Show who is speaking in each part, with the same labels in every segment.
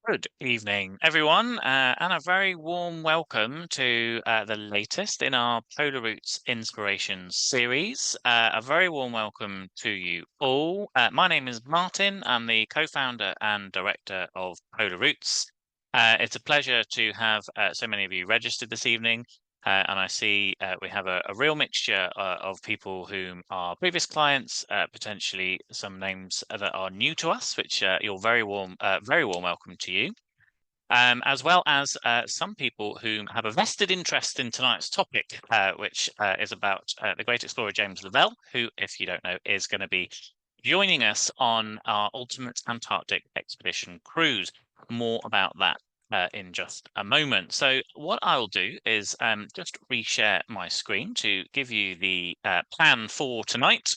Speaker 1: Good evening, everyone, and a very warm welcome to the latest in our Polar Routes Inspirations series. A very warm welcome to you all. My name is Martin. I'm the co-founder and director of Polar Routes. It's a pleasure to have so many of you registered this evening. And I see we have a real mixture of people who are previous clients, potentially some names that are new to us, which you're very warm welcome to you, as well as some people who have a vested interest in tonight's topic, which is about the great explorer James Levelle, who, if you don't know, is going to be joining us on our ultimate Antarctic expedition cruise. More about that in just a moment. So what I'll do is just reshare my screen to give you the plan for tonight.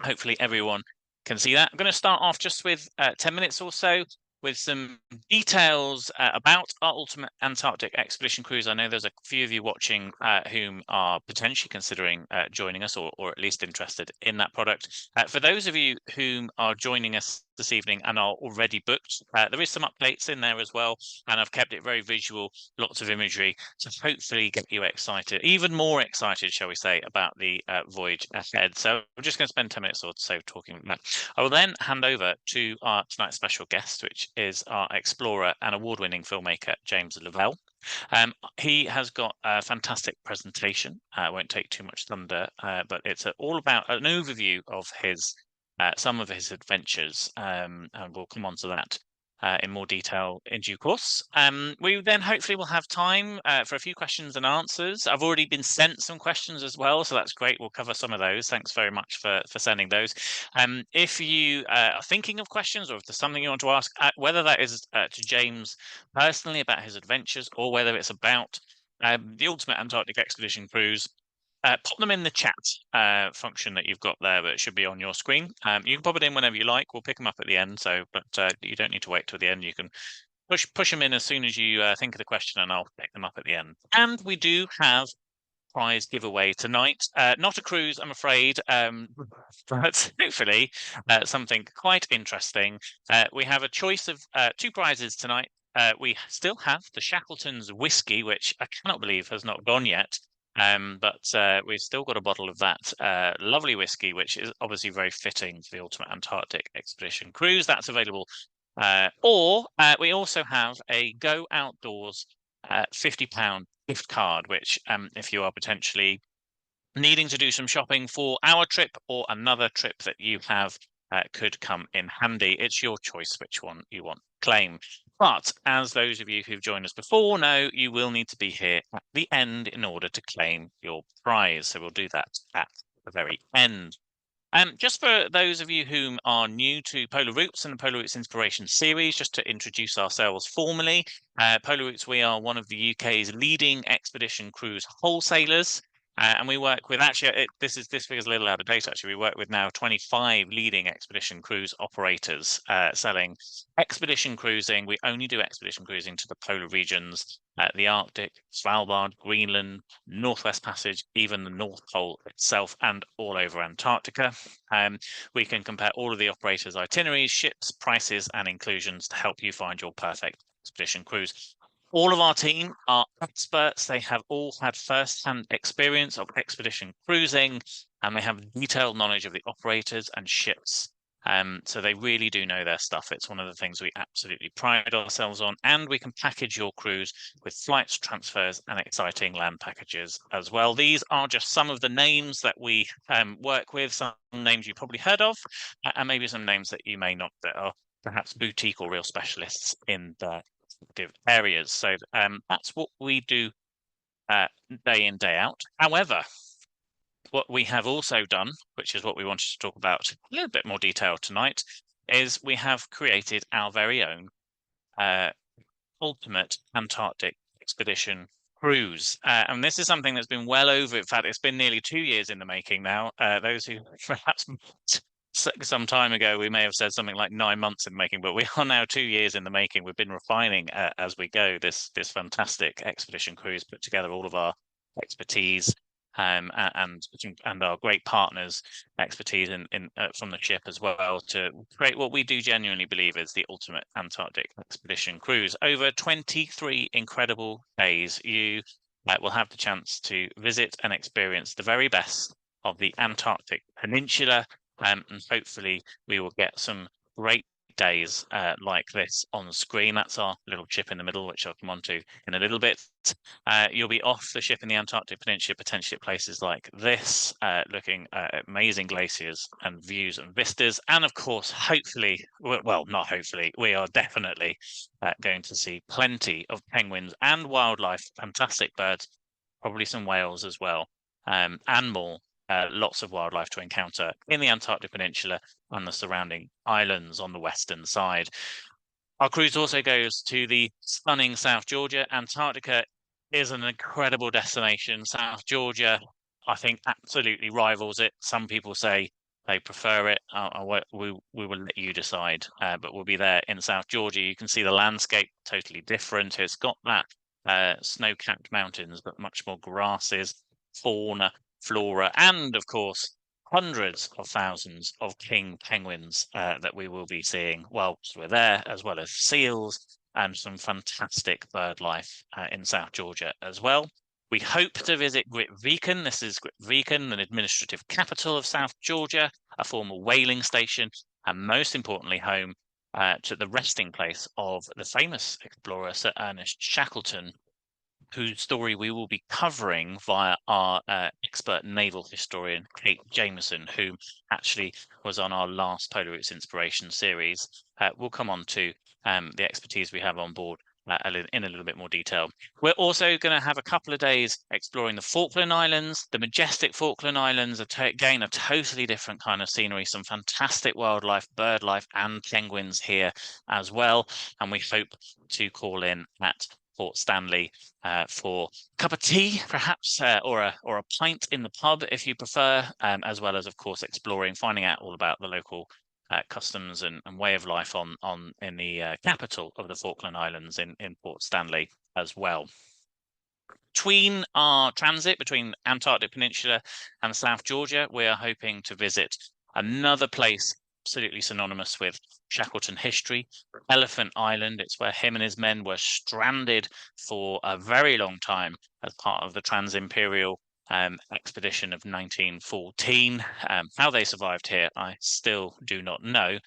Speaker 1: Hopefully everyone can see that. I'm going to start off just with 10 minutes or so with some details about our ultimate Antarctic expedition cruise. I know there's a few of you watching whom are potentially considering joining us, or at least interested in that product. For those of you whom are joining us this evening and are already booked, there is some updates in there as well, and I've kept it very visual, lots of imagery to hopefully get you excited, even more excited, shall we say, about the voyage ahead. So I'm just going to spend 10 minutes or so talking about that. I will then hand over to our tonight's special guest, which is our explorer and award-winning filmmaker, James Levelle. He has got a fantastic presentation. I won't take too much thunder, but it's all about an overview of his some of his adventures, and we'll come on to that in more detail in due course. We then hopefully will have time for a few questions and answers. I've already been sent some questions as well, so that's great. We'll cover some of those. Thanks very much for sending those. If you are thinking of questions, or if there's something you want to ask, whether that is to James personally about his adventures, or whether it's about the ultimate Antarctic expedition cruise, pop them in the chat function that you've got there, but it should be on your screen. You can pop it in whenever you like. We'll pick them up at the end, but you don't need to wait till the end. You can push them in as soon as you think of the question, and I'll pick them up at the end. And we do have prize giveaway tonight. Not a cruise, I'm afraid, but hopefully something quite interesting. We have a choice of two prizes tonight. We still have the Shackleton's whiskey, which I cannot believe has not gone yet. But we've still got a bottle of that lovely whiskey, which is obviously very fitting for the ultimate Antarctic expedition cruise. That's available. Or we also have a Go Outdoors £50 gift card, which if you are potentially needing to do some shopping for our trip or another trip that you have, could come in handy. It's your choice which one you want to claim. But as those of you who've joined us before know, you will need to be here at the end in order to claim your prize. So we'll do that at the very end. Just for those of you who are new to Polar Routes and the Polar Routes Inspiration series, just to introduce ourselves formally, Polar Routes, we are one of the UK's leading expedition cruise wholesalers. And we work with, actually, this figure's a little out of date, actually. We work with now 25 leading expedition cruise operators selling expedition cruising. We only do expedition cruising to the polar regions, the Arctic, Svalbard, Greenland, Northwest Passage, even the North Pole itself, and all over Antarctica. We can compare all of the operators' itineraries, ships, prices, and inclusions to help you find your perfect expedition cruise. All of our team are experts. They have all had first-hand experience of expedition cruising, and they have detailed knowledge of the operators and ships. So they really do know their stuff. It's one of the things we absolutely pride ourselves on, and we can package your cruise with flights, transfers, and exciting land packages as well. These are just some of the names that we work with, some names you probably heard of, and maybe some names that you may not, that are perhaps boutique or real specialists in the areas. So that's what we do day in, day out. However, what we have also done, which is what we wanted to talk about in a little bit more detail tonight, is we have created our very own ultimate Antarctic expedition cruise. And this is something that's been well over, in fact, it's been nearly 2 years in the making now. Those who perhaps some time ago, we may have said something like 9 months in the making, but we are now 2 years in the making. We've been refining as we go this fantastic expedition cruise, put together all of our expertise, and our great partners' expertise in from the ship as well, to create what we do genuinely believe is the ultimate Antarctic expedition cruise. Over 23 incredible days, you will have the chance to visit and experience the very best of the Antarctic Peninsula, and hopefully we will get some great days like this on screen. That's our little chip in the middle, which I'll come on to in a little bit. You'll be off the ship in the Antarctic Peninsula, potentially at places like this, looking at amazing glaciers and views and vistas. And of course, hopefully, well, not hopefully, we are definitely going to see plenty of penguins and wildlife, fantastic birds, probably some whales as well, and more. Lots of wildlife to encounter in the Antarctic Peninsula and the surrounding islands on the western side. Our cruise also goes to the stunning South Georgia. Antarctica is an incredible destination. South Georgia, I think, absolutely rivals it. Some people say they prefer it. We will let you decide, but we'll be there in South Georgia. You can see the landscape totally different. It's got that snow-capped mountains, but much more grasses, fauna, flora, and of course, hundreds of thousands of king penguins that we will be seeing whilst we're there, as well as seals and some fantastic bird life in South Georgia as well. We hope to visit Grytviken. This is Grytviken, the administrative capital of South Georgia, a former whaling station, and most importantly, home to the resting place of the famous explorer Sir Ernest Shackleton, whose story we will be covering via our expert naval historian, Kate Jameson, who actually was on our last Polar Routes Inspiration series. We'll come on to the expertise we have on board in a little bit more detail. We're also going to have a couple of days exploring the Falkland Islands, the majestic Falkland Islands, again, a totally different kind of scenery, some fantastic wildlife, bird life, and penguins here as well. And we hope to call in at Port Stanley for a cup of tea, perhaps, or a pint in the pub if you prefer, as well as, of course, exploring, finding out all about the local customs and way of life in the capital of the Falkland Islands in Port Stanley as well. Between our transit between Antarctic Peninsula and South Georgia, we are hoping to visit another place absolutely synonymous with Shackleton history, Elephant Island. It's where him and his men were stranded for a very long time as part of the Trans-Imperial expedition of 1914. How they survived here, I still do not know.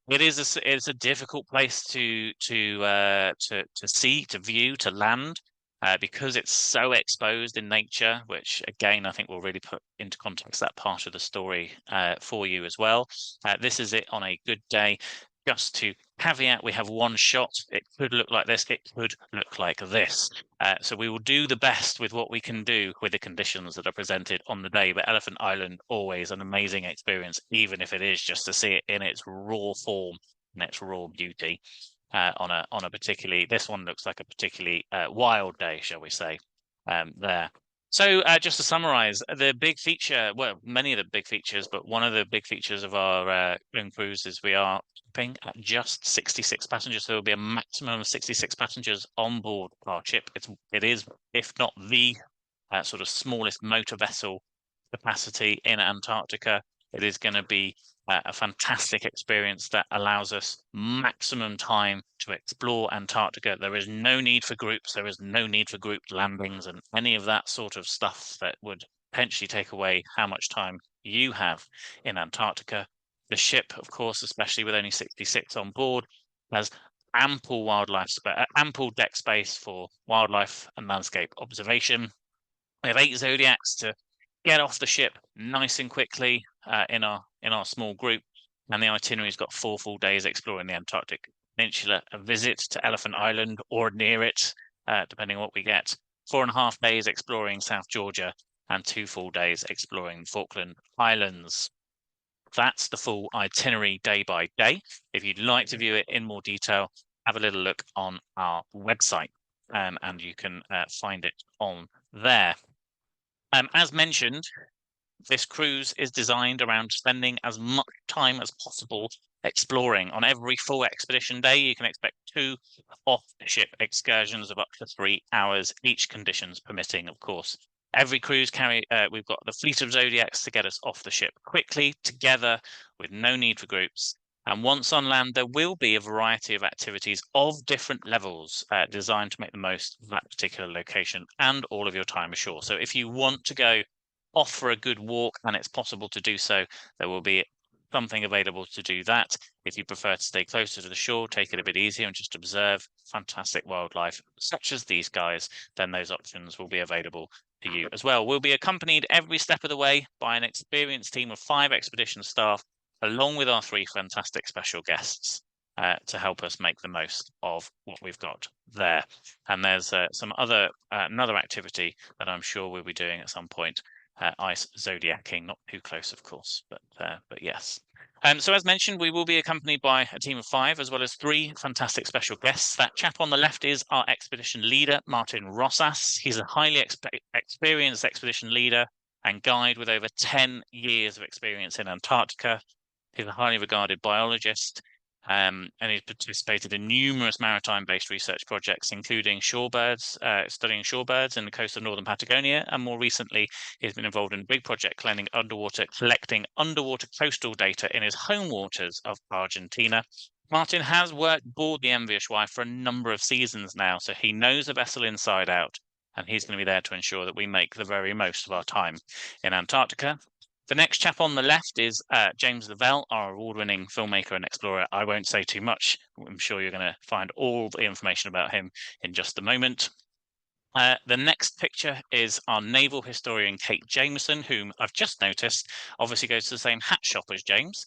Speaker 1: It's a difficult place to see, to view, to land. Because it's so exposed in nature, which again, I think will really put into context that part of the story for you as well. This is it on a good day. Just to caveat, we have one shot. It could look like this, it could look like this. So we will do the best with what we can do with the conditions that are presented on the day. But Elephant Island, always an amazing experience, even if it is just to see it in its raw form and its raw beauty. On a particularly, this one looks like a particularly wild day, shall we say, there. So just to summarize, the big feature, well, many of the big features, but one of the big features of our own cruise is we are keeping at just 66 passengers. So there'll be a maximum of 66 passengers on board our ship. It is, if not the sort of smallest motor vessel capacity in Antarctica. It is going to be a fantastic experience that allows us maximum time to explore Antarctica. There is no need for groups. There is no need for grouped landings and any of that sort of stuff that would potentially take away how much time you have in Antarctica. The ship, of course, especially with only 66 on board, has ample ample deck space for wildlife and landscape observation. We have 8 Zodiacs to get off the ship nice and quickly in our small group, and the itinerary's got 4 full days exploring the Antarctic Peninsula, a visit to Elephant Island or near it, depending on what we get, 4.5 days exploring South Georgia, and 2 full days exploring Falkland Islands. That's the full itinerary day by day. If you'd like to view it in more detail, have a little look on our website, and you can find it on there. As mentioned, this cruise is designed around spending as much time as possible exploring. On every full expedition day, you can expect 2 off-ship excursions of up to 3 hours, each conditions permitting, of course. Every cruise we've got the fleet of Zodiacs to get us off the ship quickly, together, with no need for groups. And once on land, there will be a variety of activities of different levels designed to make the most of that particular location and all of your time ashore. So if you want to go off for a good walk and it's possible to do so, there will be something available to do that. If you prefer to stay closer to the shore, take it a bit easier and just observe fantastic wildlife, such as these guys, then those options will be available to you as well. We'll be accompanied every step of the way by an experienced team of 5 expedition staff, along with our 3 fantastic special guests to help us make the most of what we've got there. And there's another activity that I'm sure we'll be doing at some point. Ice zodiacking, not too close, of course, but yes. So as mentioned, we will be accompanied by a team of 5, as well as 3 fantastic special guests. That chap on the left is our expedition leader, Martin Rosas. He's a highly experienced expedition leader and guide with over 10 years of experience in Antarctica. He's a highly regarded biologist, and he's participated in numerous maritime-based research projects, including studying shorebirds in the coast of northern Patagonia, and more recently, he's been involved in a big project collecting underwater coastal data in his home waters of Argentina. Martin has worked aboard the MV Ushuaia for a number of seasons now, so he knows the vessel inside out, and he's going to be there to ensure that we make the very most of our time in Antarctica. The next chap on the left is James Levelle, our award-winning filmmaker and explorer. I won't say too much. I'm sure you're going to find all the information about him in just a moment. The next picture is our naval historian, Kate Jameson, whom I've just noticed obviously goes to the same hat shop as James,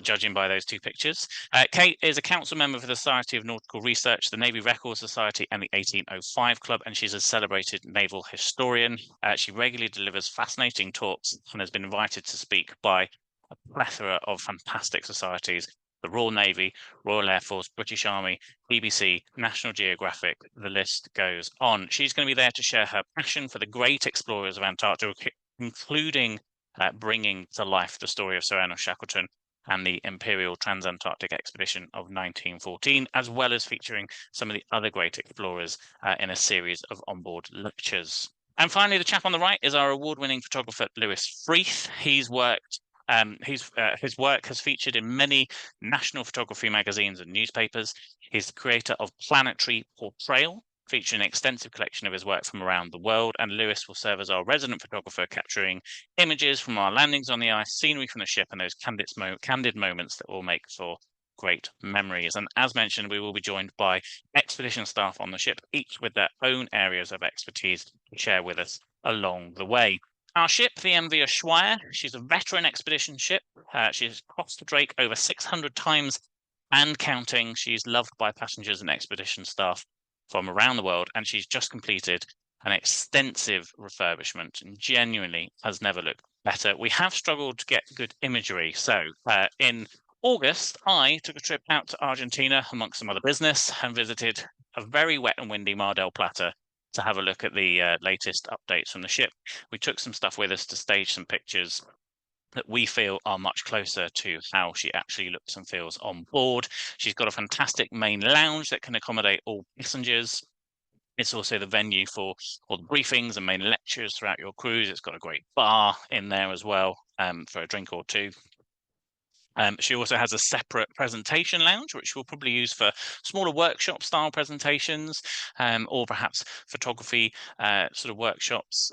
Speaker 1: judging by those 2 pictures. Kate is a council member for the Society of Nautical Research, the Navy Records Society, and the 1805 Club, and she's a celebrated naval historian. She regularly delivers fascinating talks and has been invited to speak by a plethora of fantastic societies: the Royal Navy, Royal Air Force, British Army, BBC, National Geographic, the list goes on. She's going to be there to share her passion for the great explorers of Antarctica, including bringing to life the story of Sir Ernest Shackleton and the Imperial Trans-Antarctic Expedition of 1914, as well as featuring some of the other great explorers in a series of onboard lectures. And finally, the chap on the right is our award-winning photographer, Lewis Freeth. His work has featured in many national photography magazines and newspapers. He's the creator of Planetary Portrayal, featuring an extensive collection of his work from around the world, and Lewis will serve as our resident photographer, capturing images from our landings on the ice, scenery from the ship, and those candid moments that will make for great memories. And as mentioned, we will be joined by expedition staff on the ship, each with their own areas of expertise to share with us along the way. Our ship, the MV Ushuaia, she's a veteran expedition ship. She's crossed the Drake over 600 times and counting. She's loved by passengers and expedition staff from around the world, and she's just completed an extensive refurbishment and genuinely has never looked better. We have struggled to get good imagery. So in August, I took a trip out to Argentina amongst some other business and visited a very wet and windy Mar del Plata to have a look at the latest updates from the ship. We took some stuff with us to stage some pictures that we feel are much closer to how she actually looks and feels on board. She's got a fantastic main lounge that can accommodate all passengers. It's also the venue for all the briefings and main lectures throughout your cruise. It's got a great bar in there as well for a drink or 2. She also has a separate presentation lounge, which we'll probably use for smaller workshop style presentations, or perhaps photography sort of workshops,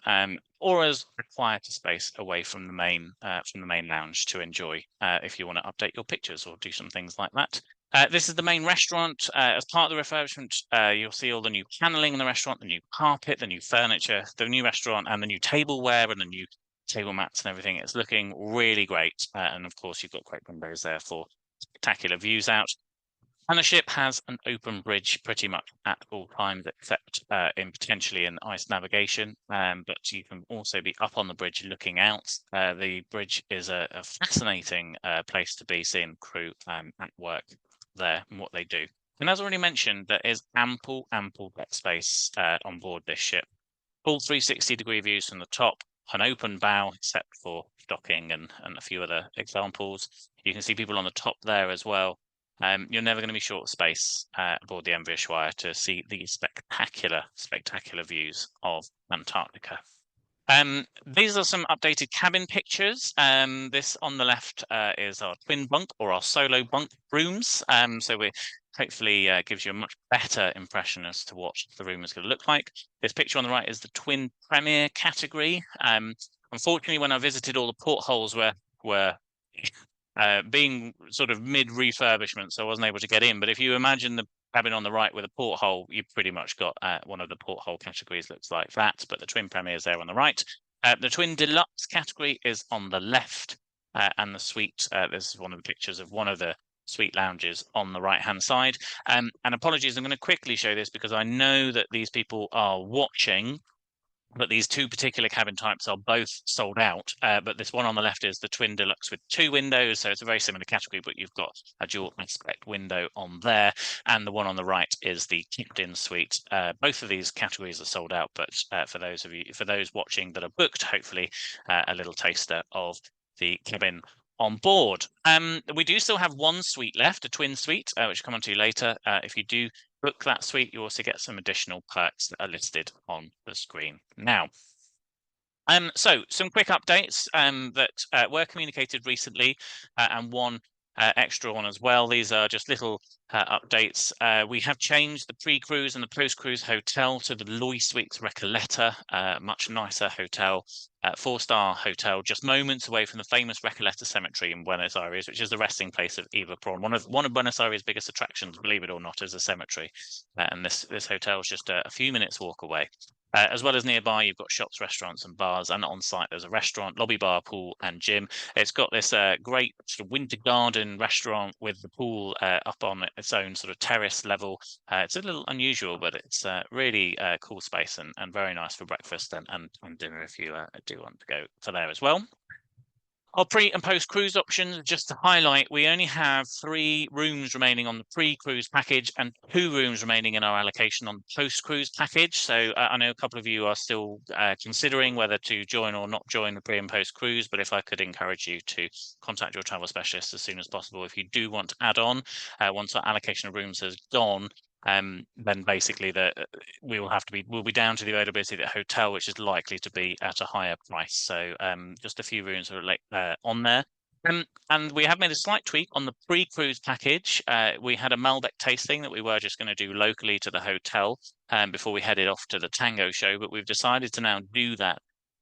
Speaker 1: or as a quieter space away from the main lounge to enjoy if you want to update your pictures or do some things like that. This is the main restaurant. As part of the refurbishment, you'll see all the new paneling in the restaurant, the new carpet, the new furniture, the new restaurant, and the new tableware and the new table mats and everything. It's looking really great. And of course, you've got great windows there for spectacular views out. And the ship has an open bridge pretty much at all times, except potentially in ice navigation. But you can also be up on the bridge looking out. The bridge is a fascinating place to be, seeing crew at work there and what they do. And as already mentioned, there is ample deck space on board this ship. Full 360-degree views from the top, an open bow, except for docking and a few other examples. You can see people on the top there as well. You're never going to be short of space aboard the MV Ushuaia to see the spectacular views of Antarctica. These are some updated cabin pictures. This on the left is our twin bunk or our solo bunk rooms. So we hopefully gives you a much better impression as to what the room is going to look like. This picture on the right is the twin premier category. Unfortunately, when I visited, all the portholes were being sort of mid refurbishment, so I wasn't able to get in. But if you imagine the cabin on the right with a porthole, you've pretty much got one of the porthole categories looks like that, but the twin premier is there on the right. The twin deluxe category is on the left, and the suite, this is one of the pictures of one of the suite lounges on the right hand side. And apologies, I'm going to quickly show this because I know that these people are watching, but these two particular cabin types are both sold out. But this one on the left is the twin deluxe with 2 windows, so it's a very similar category, but you've got a dual aspect window on there. And the one on the right is the captain suite. Both of these categories are sold out, but for those watching that are booked, hopefully a little taster of the cabin on board. We do still have one suite left, a twin suite, which I'll come on to later. If you do book that suite, you also get some additional perks that are listed on the screen now. So some quick updates that were communicated recently, and one extra one as well. These are just little updates. We have changed the pre-cruise and the post-cruise hotel to the Loy Suites Recoleta, much nicer hotel, 4-star hotel, just moments away from the famous Recoleta Cemetery in Buenos Aires, which is the resting place of Eva Braun. One of Buenos Aires' biggest attractions, believe it or not, is a cemetery, and this hotel is just a few minutes walk away. As well as nearby, you've got shops, restaurants, and bars, and on site there's a restaurant, lobby bar, pool, and gym. It's got this great sort of winter garden restaurant with the pool up on its own sort of terrace level. It's a little unusual, but it's really cool space and very nice for breakfast and dinner if you do want to go to there as well. Our pre and post cruise options, just to highlight, we only have 3 rooms remaining on the pre-cruise package and 2 rooms remaining in our allocation on the post-cruise package. So I know a couple of you are still considering whether to join or not join the pre and post-cruise, but if I could encourage you to contact your travel specialist as soon as possible if you do want to add on. Once our allocation of rooms has gone, then basically we'll be down to the availability of the hotel, which is likely to be at a higher price. So just a few rooms are on there. And we have made a slight tweak on the pre-cruise package. We had a Malbec tasting that we were just going to do locally to the hotel before we headed off to the tango show, but we've decided to now do that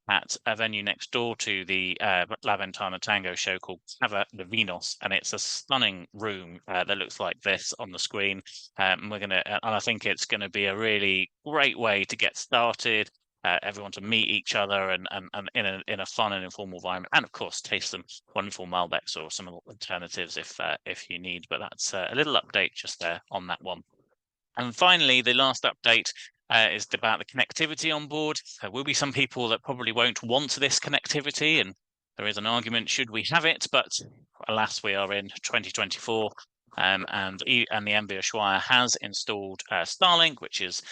Speaker 1: at a venue next door to the La Ventana Tango show called Cava de Vinos, and it's a stunning room that looks like this on the screen. And I think it's going to be a really great way to get started, everyone to meet each other, and in a fun and informal environment, and of course taste some wonderful Malbecs or some alternatives if you need. But that's a little update just there on that one. And finally, the last update is about the connectivity on board. There will be some people that probably won't want this connectivity, and there is an argument should we have it, but alas, we are in 2024, and the MV Ushuaia has installed Starlink, which is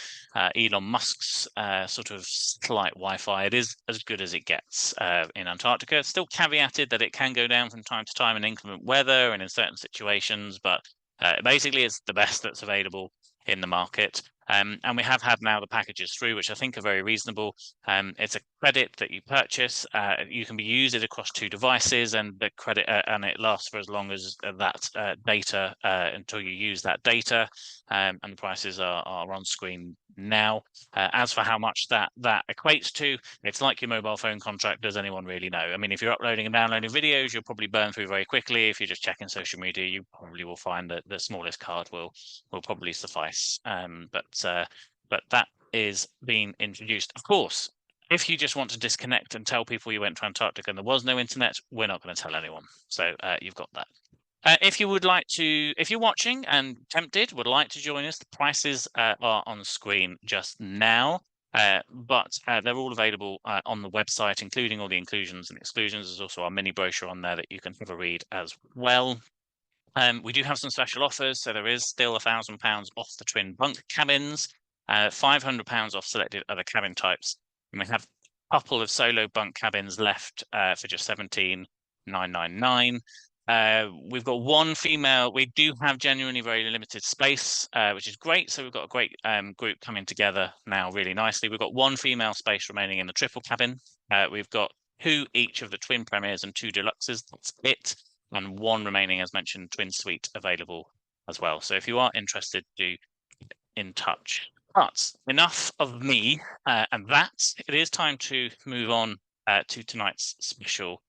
Speaker 1: Elon Musk's sort of satellite Wi-Fi. It is as good as it gets in Antarctica. It's still caveated that it can go down from time to time in inclement weather and in certain situations, but basically it's the best that's available in the market. And we have had now the packages through, which I think are very reasonable. It's a credit that you purchase. You can use it across 2 devices, and the credit and it lasts for as long as that data until you use that data. And the prices are on screen now. As for how much that equates to, it's like your mobile phone contract. Does anyone really know? I mean, if you're uploading and downloading videos, you'll probably burn through very quickly. If you're just checking social media, you probably will find that the smallest card will probably suffice. But that is being introduced. Of course, if you just want to disconnect and tell people you went to Antarctica and there was no internet, we're not going to tell anyone. So you've got that. If you're watching and tempted, would like to join us, the prices are on screen just now. But they're all available on the website, including all the inclusions and exclusions. There's also our mini brochure on there that you can have a read as well. We do have some special offers, so there is still £1,000 off the twin bunk cabins, £500 off selected other cabin types, and we have a couple of solo bunk cabins left for just £17,999. We've got one female. We do have genuinely very limited space, which is great. So we've got a great group coming together now really nicely. We've got one female space remaining in the triple cabin. We've got 2 each of the twin premiers and 2 deluxes. That's it. And 1 remaining, as mentioned, twin suite available as well. So if you are interested, do get in touch. But enough of me and that. It is time to move on to tonight's special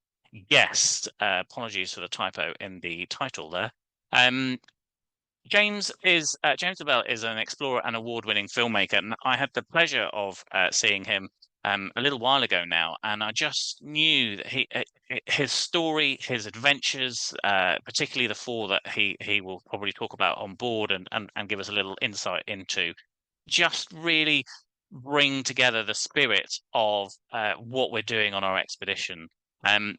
Speaker 1: guest. Apologies for the typo in the title there. James Levelle is an explorer and award-winning filmmaker, and I had the pleasure of seeing him a little while ago now, and I just knew that his story, his adventures, particularly the 4 that he will probably talk about on board and give us a little insight into, just really bring together the spirit of what we're doing on our expedition.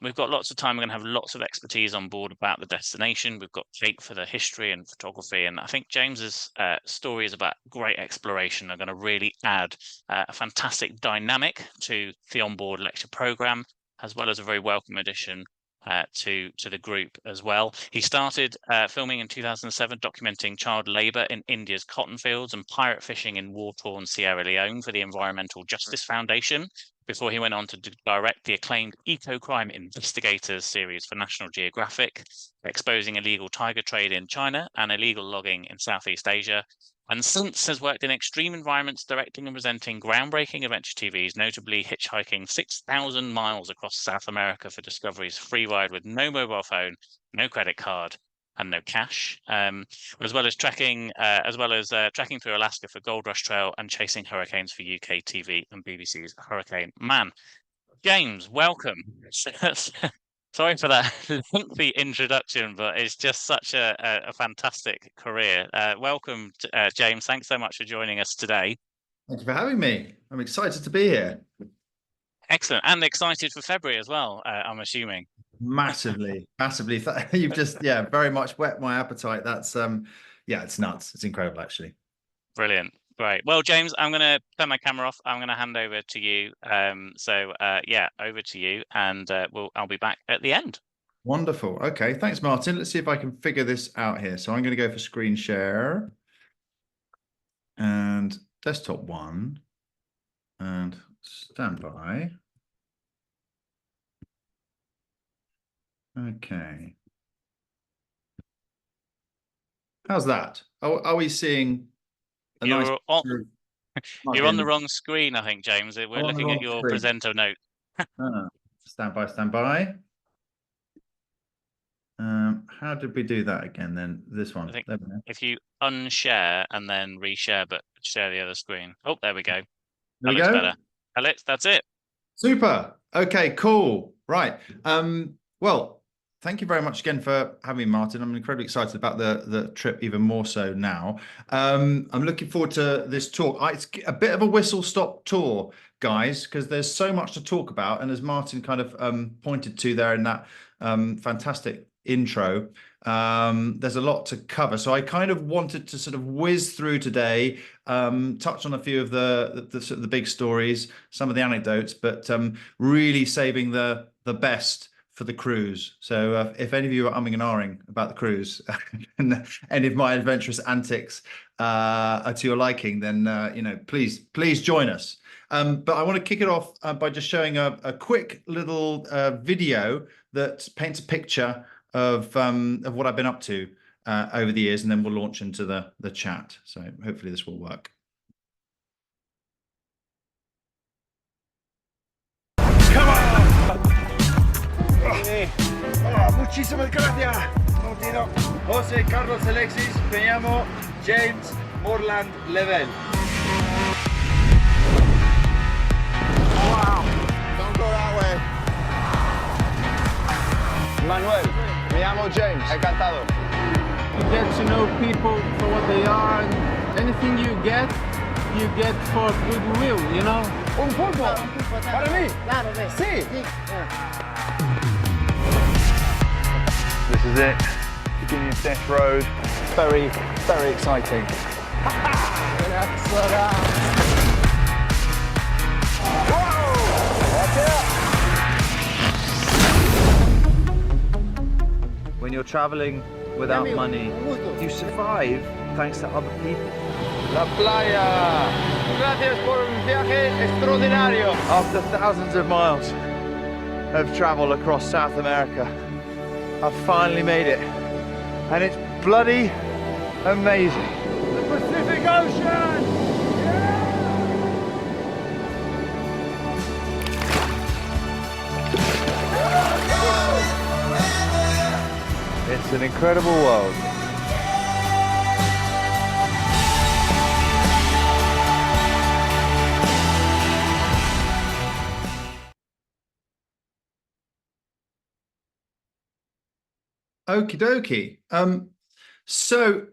Speaker 1: We've got lots of time. We're going to have lots of expertise on board about the destination. We've got Kate for the history and photography. And I think James's story is about great exploration. Are going to really add a fantastic dynamic to the onboard lecture program, as well as a very welcome addition to the group as well. He started filming in 2007, documenting child labour in India's cotton fields and pirate fishing in war-torn Sierra Leone for the Environmental Justice Foundation, before he went on to direct the acclaimed Eco-Crime Investigators series for National Geographic, exposing illegal tiger trade in China and illegal logging in Southeast Asia, and since has worked in extreme environments, directing and presenting groundbreaking adventure TVs, notably hitchhiking 6,000 miles across South America for Discovery's free ride with no mobile phone, no credit card, and no cash, as well as tracking through Alaska for Gold Rush Trail and chasing hurricanes for UK TV and BBC's Hurricane Man. James, welcome. Sorry for that lengthy introduction, but it's just such a fantastic career. Welcome, James. Thanks so much for joining us today.
Speaker 2: Thank you for having me. I'm excited to be here.
Speaker 1: Excellent. And excited for February as well, I'm assuming.
Speaker 2: Massively. You've just, very much whet my appetite. That's, it's nuts. It's incredible, actually.
Speaker 1: Brilliant. Great. Well, James, I'm going to turn my camera off. I'm going to hand over to you. Over to you, and I'll be back at the end.
Speaker 2: Wonderful. Okay, thanks, Martin. Let's see if I can figure this out here. So I'm going to go for screen share and desktop 1 and standby. Okay. How's that? Are we seeing a
Speaker 1: You're
Speaker 2: nice
Speaker 1: on, you're on the wrong screen, I think, James. We're looking at your presenter note.
Speaker 2: Stand by. How did we do that again then? This one.
Speaker 1: I think if you unshare and then reshare, but share the other screen. Oh, there we go. That looks better. Alex, that's it.
Speaker 2: Super. Okay, cool. Right. Well, thank you very much again for having me, Martin. I'm incredibly excited about the trip, even more so now. I'm looking forward to this talk. It's a bit of a whistle-stop tour, guys, because there's so much to talk about. And as Martin kind of pointed to there in that fantastic intro, there's a lot to cover. So I kind of wanted to sort of whiz through today, touch on a few of the big stories, some of the anecdotes, but really saving the best for the cruise. So if any of you are umming and ahhing about the cruise and any of my adventurous antics are to your liking, then please join us. But I want to kick it off by just showing a quick little video that paints a picture of what I've been up to over the years, and then we'll launch into the chat. So hopefully this will work.
Speaker 3: Come on! Muchísimas gracias, Martino. José Carlos Alexis, me llamo James Levelle. Wow! Don't go that way. Manuel, me llamo James. Encantado.
Speaker 4: You get to know people for what they are, and anything you get for goodwill, you know?
Speaker 3: Un pulpo. Para mí.
Speaker 5: Claro,
Speaker 3: Sí.
Speaker 6: This is it, beginning of Death Road. Very, very exciting.
Speaker 2: When
Speaker 6: when you're traveling without money, you survive thanks to other people.
Speaker 3: La playa. Gracias por un viaje extraordinario.
Speaker 6: After thousands of miles of travel across South America, I've finally made it. And it's bloody amazing.
Speaker 3: The Pacific Ocean.
Speaker 6: It's an incredible world.
Speaker 2: Okie dokie. So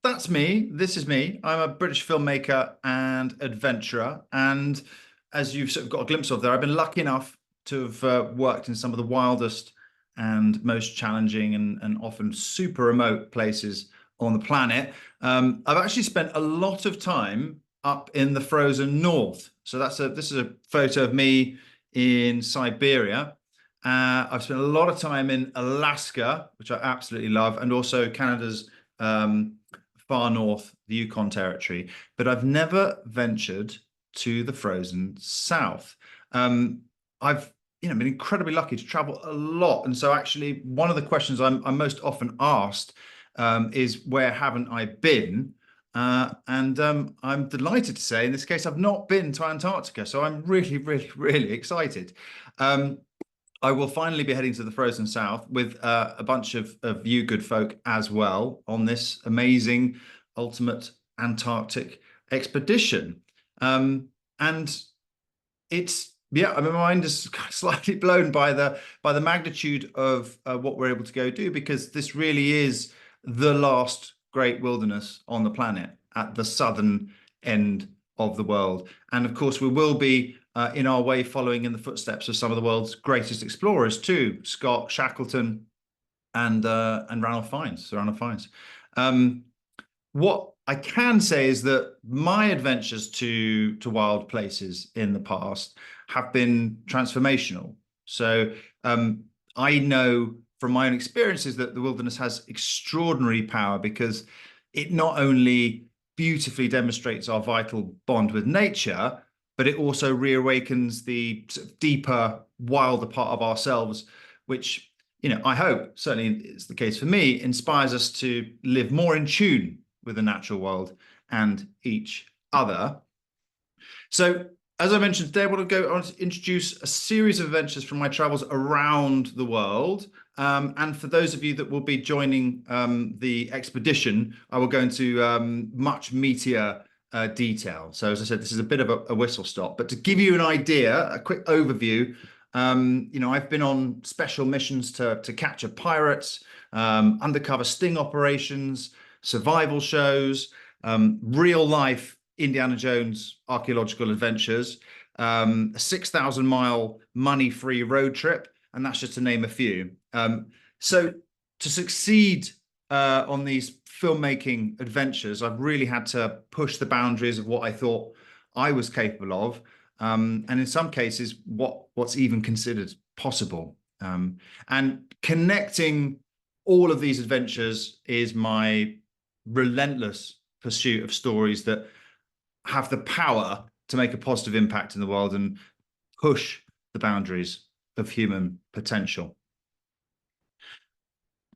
Speaker 2: that's me. This is me. I'm a British filmmaker and adventurer. And as you've sort of got a glimpse of there, I've been lucky enough to have worked in some of the wildest and most challenging and often super remote places on the planet. I've actually spent a lot of time up in the frozen north. So this is a photo of me in Siberia. I've spent a lot of time in Alaska, which I absolutely love, and also Canada's far north, the Yukon Territory. But I've never ventured to the frozen south. I've been incredibly lucky to travel a lot, and so actually one of the questions I'm most often asked is where haven't I been? I'm delighted to say in this case I've not been to Antarctica, so I'm really excited. I will finally be heading to the frozen south with a bunch of you good folk as well on this amazing ultimate Antarctic expedition. And it's, yeah, I mean, my mind is slightly blown by the magnitude of what we're able to go do, because this really is the last great wilderness on the planet at the southern end of the world. And of course, we will be in our way following in the footsteps of some of the world's greatest explorers too, Scott Shackleton and Ranulph Fiennes, Sir Ranulph Fiennes. What I can say is that my adventures to wild places in the past have been transformational. So I know from my own experiences that the wilderness has extraordinary power, because it not only beautifully demonstrates our vital bond with nature, but it also reawakens the sort of deeper, wilder part of ourselves, which, I hope, certainly is the case for me, inspires us to live more in tune with the natural world and each other. So, as I mentioned today, I want to introduce a series of adventures from my travels around the world. And for those of you that will be joining the expedition, I will go into much meatier detail. So as I said, this is a bit of a whistle stop, but to give you an idea, a quick overview, I've been on special missions to capture pirates, undercover sting operations, survival shows, real life Indiana Jones archaeological adventures, a 6,000-mile money-free road trip, and that's just to name a few. So to succeed on these filmmaking adventures, I've really had to push the boundaries of what I thought I was capable of, and in some cases, what's even considered possible. And connecting all of these adventures is my relentless pursuit of stories that have the power to make a positive impact in the world and push the boundaries of human potential.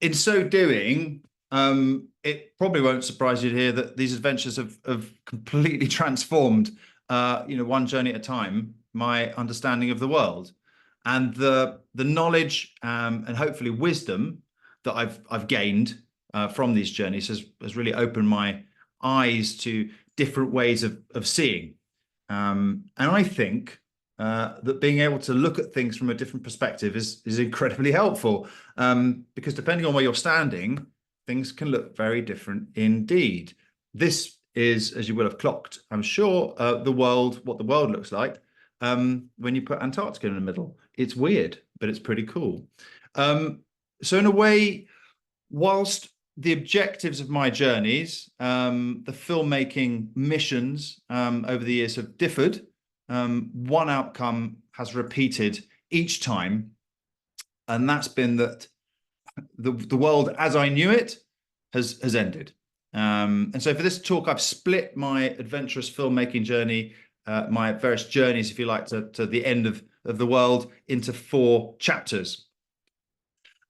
Speaker 2: In so doing, it probably won't surprise you to hear that these adventures have completely transformed, one journey at a time, my understanding of the world, and the knowledge and hopefully wisdom that I've gained from these journeys has really opened my eyes to different ways of seeing. And I think that being able to look at things from a different perspective is incredibly helpful, because depending on where you're standing, things can look very different indeed. This is, as you will have clocked, I'm sure, what the world looks like when you put Antarctica in the middle. It's weird, but it's pretty cool. So in a way, whilst the objectives of my journeys, the filmmaking missions over the years have differed, one outcome has repeated each time, and that's been that the world as I knew it has ended. And so for this talk, I've split my adventurous filmmaking journey, my various journeys, if you like, to the end of the world into 4 chapters.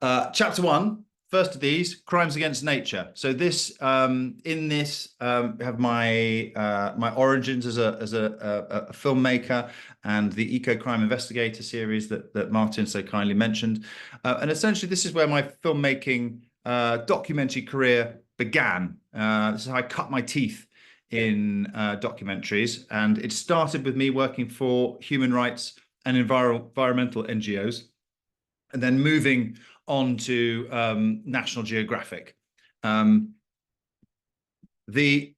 Speaker 2: Chapter 1, first of these, crimes against nature. So this, in this, have my my origins as a filmmaker and the Eco Crime Investigator series that Martin so kindly mentioned. And essentially, this is where my filmmaking documentary career began. This is how I cut my teeth in documentaries, and it started with me working for human rights and environmental NGOs, and then moving on to National Geographic. The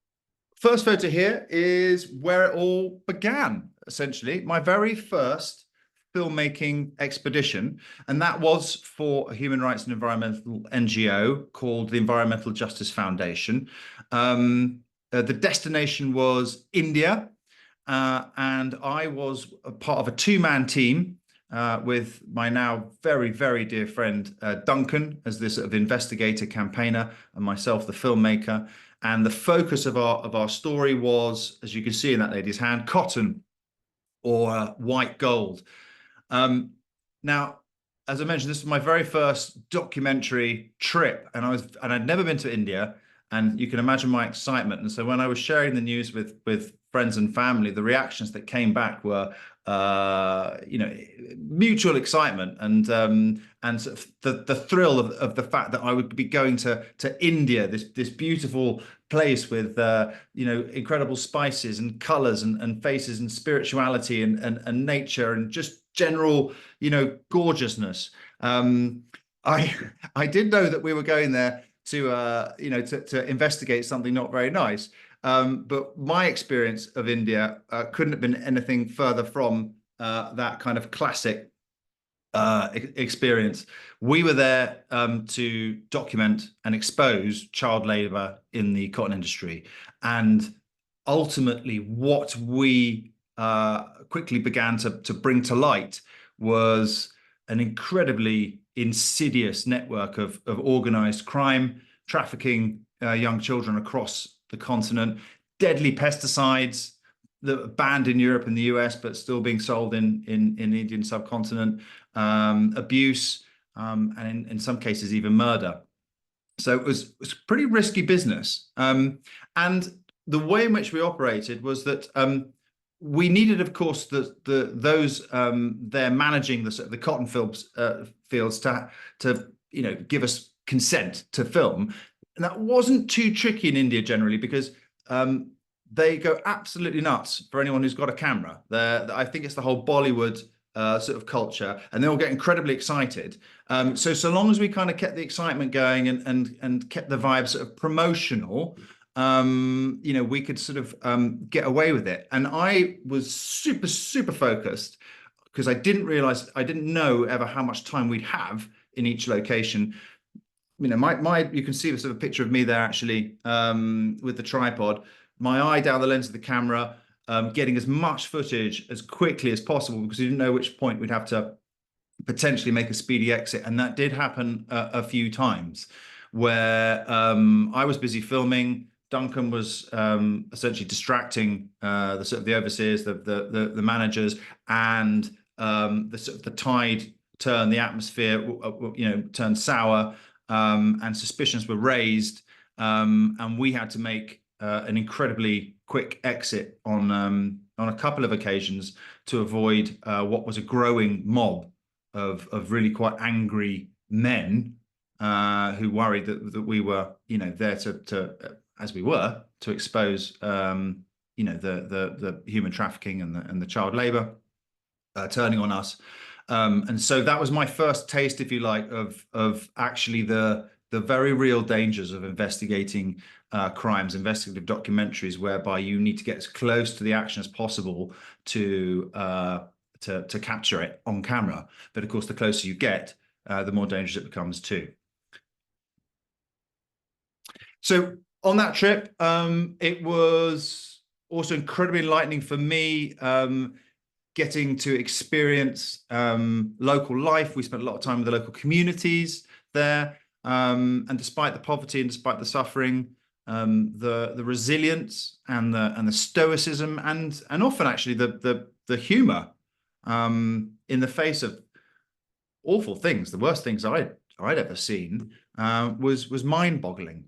Speaker 2: first photo here is where it all began, essentially. My very first filmmaking expedition, and that was for a human rights and environmental NGO called the Environmental Justice Foundation. The destination was India, and I was a part of a 2-man team with my now very, very dear friend Duncan as this sort of investigator campaigner, and myself, the filmmaker. And the focus of our story was, as you can see in that lady's hand, cotton or white gold. Now, as I mentioned, this was my very first documentary trip, and I'd never been to India, and you can imagine my excitement. And so when I was sharing the news with friends and family, the reactions that came back were mutual excitement and sort of the thrill of the fact that I would be going to India, this beautiful place with incredible spices and colors and faces and spirituality and nature and just general gorgeousness. I did know that we were going there to investigate something not very nice. But my experience of India couldn't have been anything further from that kind of classic experience. We were there to document and expose child labor in the cotton industry. And ultimately, what we quickly began to bring to light was an incredibly insidious network of organized crime, trafficking young children across the continent, deadly pesticides that are banned in Europe and the US, but still being sold in the Indian subcontinent, abuse, and in some cases even murder. So it was pretty risky business. And the way in which we operated was that we needed, of course, those there managing the cotton fields to give us consent to film. And that wasn't too tricky in India generally, because they go absolutely nuts for anyone who's got a camera. I think it's the whole Bollywood sort of culture, and they all get incredibly excited. So long as we kind of kept the excitement going and kept the vibe sort of promotional, we could sort of get away with it. And I was super, super focused because I didn't know ever how much time we'd have in each location. You can see the sort of picture of me there actually with the tripod, my eye down the lens of the camera, getting as much footage as quickly as possible because we didn't know which point we'd have to potentially make a speedy exit. And that did happen a few times where I was busy filming. Duncan was essentially distracting the overseers, the managers, and the tide turned, the atmosphere turned sour, and suspicions were raised, and we had to make an incredibly quick exit on a couple of occasions to avoid what was a growing mob of really quite angry men who worried that we were there to expose the human trafficking and the child labor turning on us. And so that was my first taste, if you like, of actually the very real dangers of investigating crimes, investigative documentaries, whereby you need to get as close to the action as possible to capture it on camera. But of course, the closer you get, the more dangerous it becomes too. So on that trip, it was also incredibly enlightening for me, getting to experience local life. We spent a lot of time with the local communities there, and despite the poverty and despite the suffering, the resilience and the stoicism and often actually the humor in the face of awful things, the worst things I'd ever seen, was mind-boggling.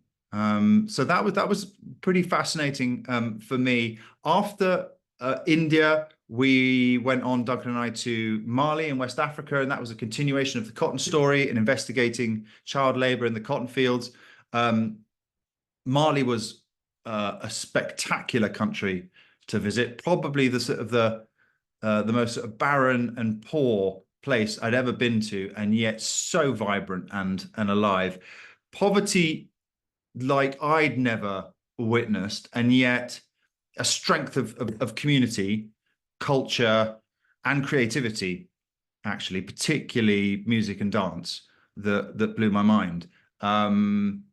Speaker 2: So that was pretty fascinating for me. After India, we went on, Duncan and I, to Mali in West Africa, and that was a continuation of the cotton story and investigating child labor in the cotton fields. Mali was a spectacular country to visit, probably the sort of the most sort of barren and poor place I'd ever been to, and yet so vibrant and alive. Poverty like I'd never witnessed, and yet a strength of community, culture, and creativity, actually, particularly music and dance, that blew my mind. And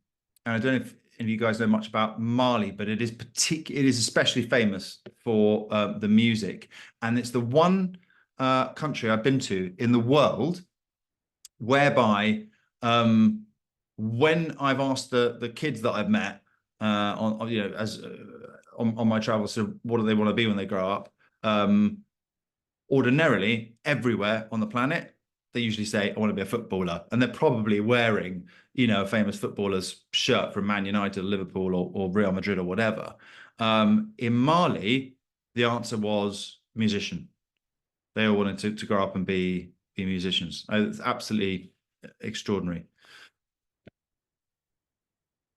Speaker 2: I don't know if any of you guys know much about Mali, but it is especially famous for the music, and it's the one country I've been to in the world whereby when I've asked the kids that I've met on you know as on my travels, so what do they want to be when they grow up? Ordinarily, everywhere on the planet, they usually say, I want to be a footballer. And they're probably wearing, you know, a famous footballer's shirt from Man United, Liverpool, or Real Madrid, or whatever. In Mali, the answer was musician. They all wanted to grow up and be musicians. It's absolutely extraordinary.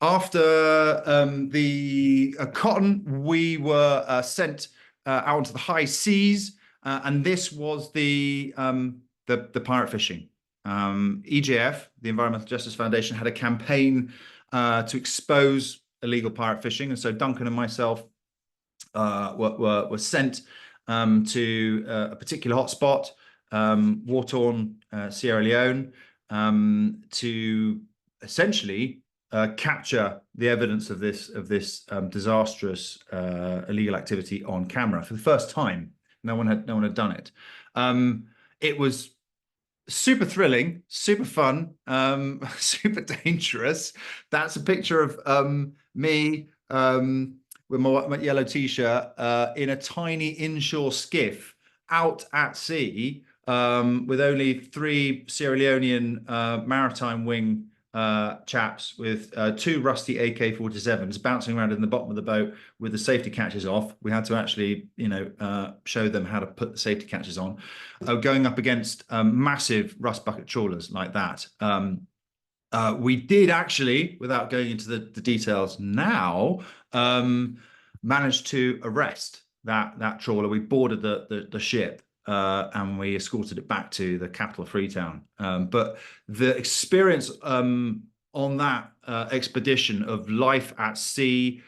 Speaker 2: After the cotton, we were sent out into the high seas, and this was the pirate fishing. EJF, the Environmental Justice Foundation, had a campaign to expose illegal pirate fishing, and so Duncan and myself were sent to a particular hotspot, war-torn Sierra Leone, to essentially capture the evidence of this disastrous illegal activity on camera for the first time. No one had done it. It was super thrilling, super fun, super dangerous. That's a picture of me with my yellow t-shirt in a tiny inshore skiff out at sea with only 3 Sierra Leonean maritime wing chaps with 2 rusty AK-47s bouncing around in the bottom of the boat with the safety catches off. We had to actually, you know, show them how to put the safety catches on, going up against massive rust bucket trawlers like that. We did actually, without going into the details now, manage to arrest that trawler. We boarded the ship. And we escorted it back to the capital of Freetown. But the experience on that expedition of life at sea,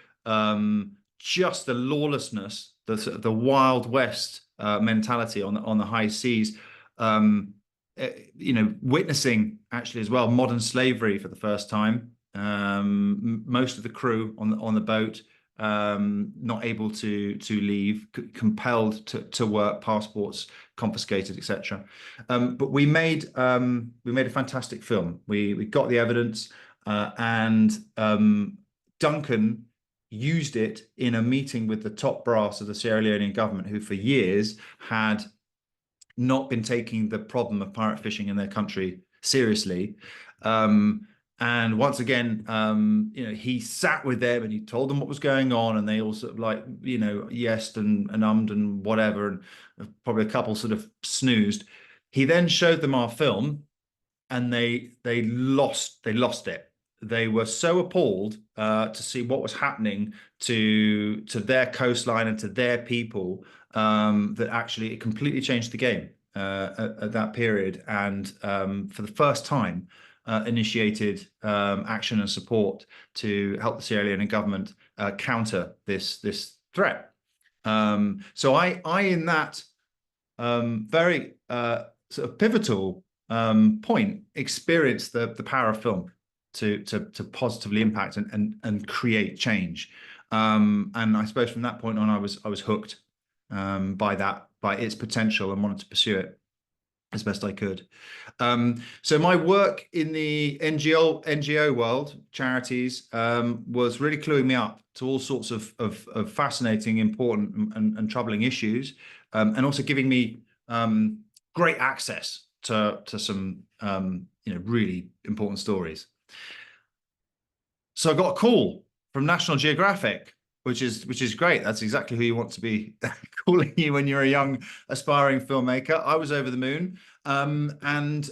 Speaker 2: just the lawlessness, the Wild West mentality on the high seas, you know, witnessing actually as well modern slavery for the first time. Most of the crew on the boat not able to leave, compelled to work, passports confiscated, etc. But we made a fantastic film. We got the evidence, and Duncan used it in a meeting with the top brass of the Sierra Leonean government, who for years had not been taking the problem of pirate fishing in their country seriously. And once again, you know, he sat with them and he told them what was going on, and they all sort of like, you know, yesed and ummed and whatever, and probably a couple sort of snoozed. He then showed them our film, and they lost it. They were so appalled to see what was happening to their coastline and to their people that actually it completely changed the game at that period. And for the first time, initiated action and support to help the Sierra Leonean government counter this threat. So I in that very sort of pivotal point experienced the power of film to positively impact and create change. And I suppose from that point on, I was hooked by its potential and wanted to pursue it. as best I could. So my work in the NGO world, charities, was really cluing me up to all sorts of fascinating, important, and troubling issues, and also giving me great access to some really important stories. So I got a call from National Geographic, which is great. That's exactly who you want to be calling you when you're a young aspiring filmmaker. I was over the moon, and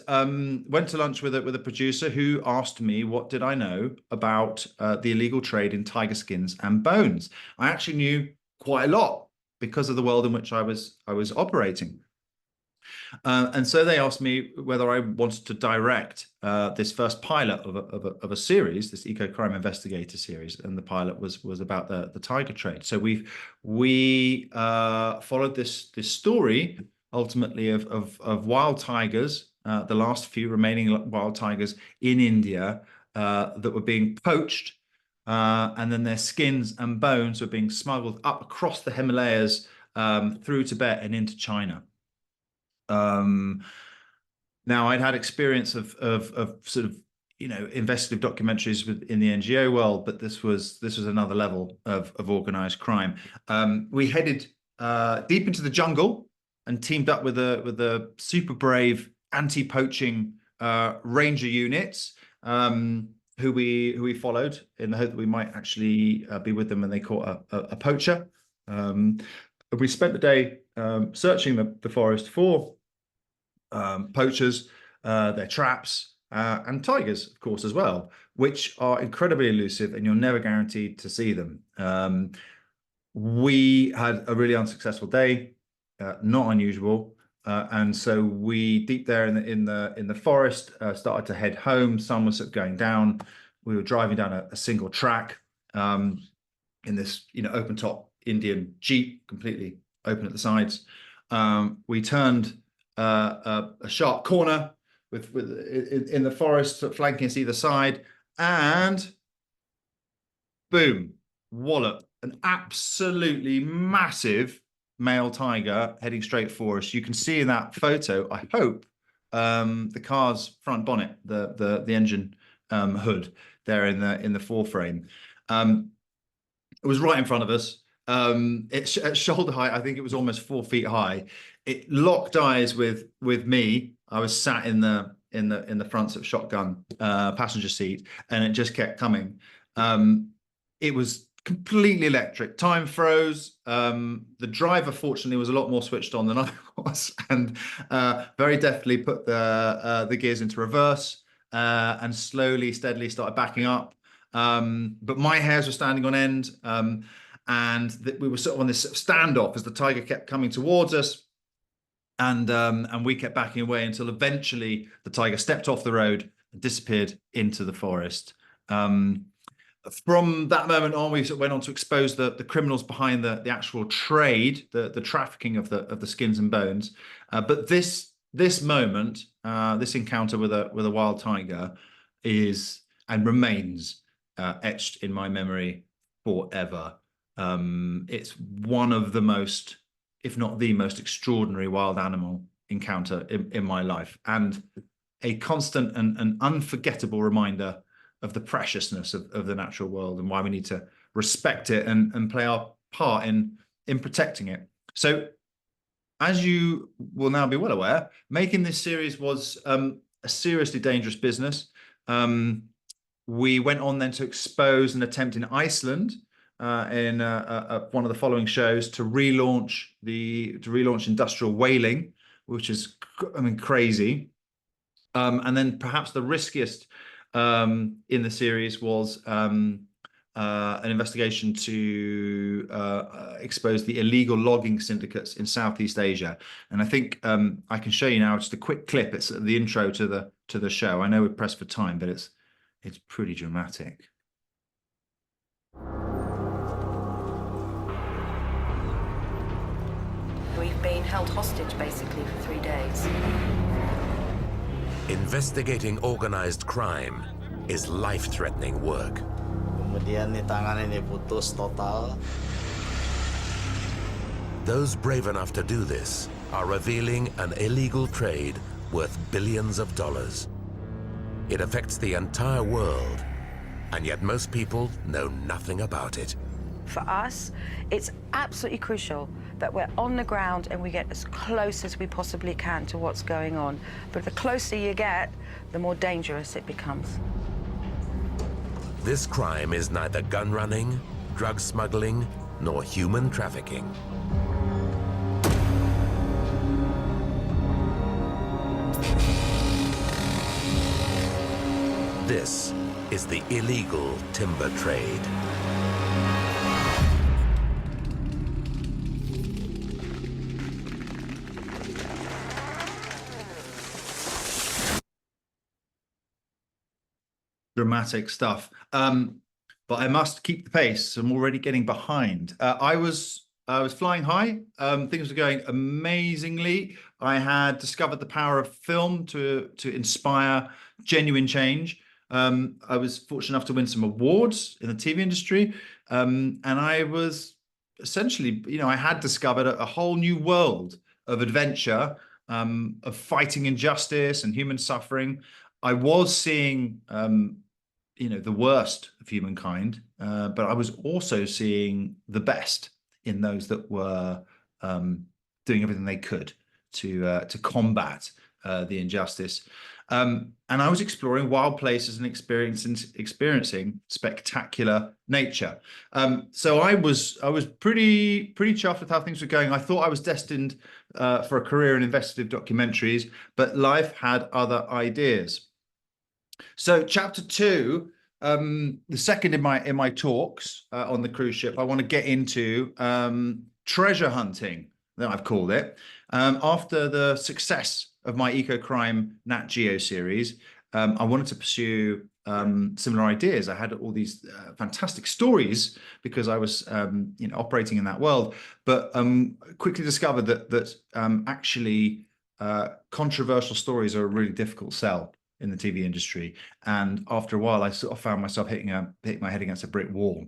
Speaker 2: went to lunch with a producer who asked me what did I know about the illegal trade in tiger skins and bones. I actually knew quite a lot because of the world in which I was operating. And so they asked me whether I wanted to direct this first pilot of a series, this eco-crime investigator series, and the pilot was about the tiger trade. So we followed this story ultimately of wild tigers, the last few remaining wild tigers in India that were being poached, and then their skins and bones were being smuggled up across the Himalayas, through Tibet and into China. Now I'd had experience of sort of investigative documentaries in the NGO world, but this was another level of organized crime. We headed deep into the jungle and teamed up with a super brave anti-poaching ranger units, who we followed in the hope that we might actually be with them when they caught a poacher. We spent the day searching the forest for poachers, their traps, and tigers, of course, as well, which are incredibly elusive and you're never guaranteed to see them. We had a really unsuccessful day, not unusual, and so we, deep there in the forest, started to head home. Sun was going down. We were driving down a single track in this open top Indian Jeep, completely open at the sides. We turned a sharp corner in the forest, flanking us either side, and boom, wallop, an absolutely massive male tiger heading straight for us. You can see in that photo, I hope, the car's front bonnet, the engine hood there in the foreframe. It was right in front of us. At shoulder height, I think it was almost 4 feet high. It locked eyes with me. I was sat in the front of shotgun passenger seat, and it just kept coming. It was completely electric. Time froze. The driver, fortunately, was a lot more switched on than I was, and very deftly put the gears into reverse, and slowly, steadily started backing up. But my hairs were standing on end, and we were sort of on this standoff as the tiger kept coming towards us. And we kept backing away until eventually the tiger stepped off the road and disappeared into the forest. From that moment on, we sort of went on to expose the criminals behind the actual trade, the trafficking of the skins and bones. But this moment, this encounter with a wild tiger, is and remains etched in my memory forever. It's one of the most, if not the most, extraordinary wild animal encounter in my life, and a constant and unforgettable reminder of the preciousness of the natural world and why we need to respect it and play our part in protecting it. So, as you will now be well aware, making this series was a seriously dangerous business. We went on then to expose an attempt in Iceland, in one of the following shows, to relaunch industrial whaling, which is, crazy. And then perhaps the riskiest in the series was an investigation to expose the illegal logging syndicates in Southeast Asia. And I think I can show you now just a quick clip. It's the intro to the show. I know we're pressed for time, but it's pretty dramatic.
Speaker 5: We've been held hostage basically for 3 days.
Speaker 7: Investigating organized crime is life-threatening work.
Speaker 8: Kemudian nih tangan ini putus total.
Speaker 7: Those brave enough to do this are revealing an illegal trade worth billions of dollars. It affects the entire world, and yet most people know nothing about it.
Speaker 5: For us, it's absolutely crucial that we're on the ground and we get as close as we possibly can to what's going on. But the closer you get, the more dangerous it becomes.
Speaker 7: This crime is neither gun running, drug smuggling, nor human trafficking. This is the illegal timber trade.
Speaker 2: Dramatic stuff. But I must keep the pace. I'm already getting behind. I was flying high. Things were going amazingly. I had discovered the power of film to inspire genuine change. I was fortunate enough to win some awards in the TV industry, and I was essentially, I had discovered a whole new world of adventure, of fighting injustice and human suffering. I was seeing the worst of humankind, but I was also seeing the best in those that were doing everything they could to combat the injustice. And I was exploring wild places and experiencing spectacular nature. So I was pretty chuffed with how things were going. I thought I was destined for a career in investigative documentaries, but life had other ideas. So chapter 2, the second in my talks on the cruise ship, I want to get into treasure hunting, that I've called it. After the success of my eco-crime Nat Geo series, I wanted to pursue similar ideas. I had all these fantastic stories because I was operating in that world, but quickly discovered that actually controversial stories are a really difficult sell in the TV industry. And after a while, I sort of found myself hitting my head against a brick wall.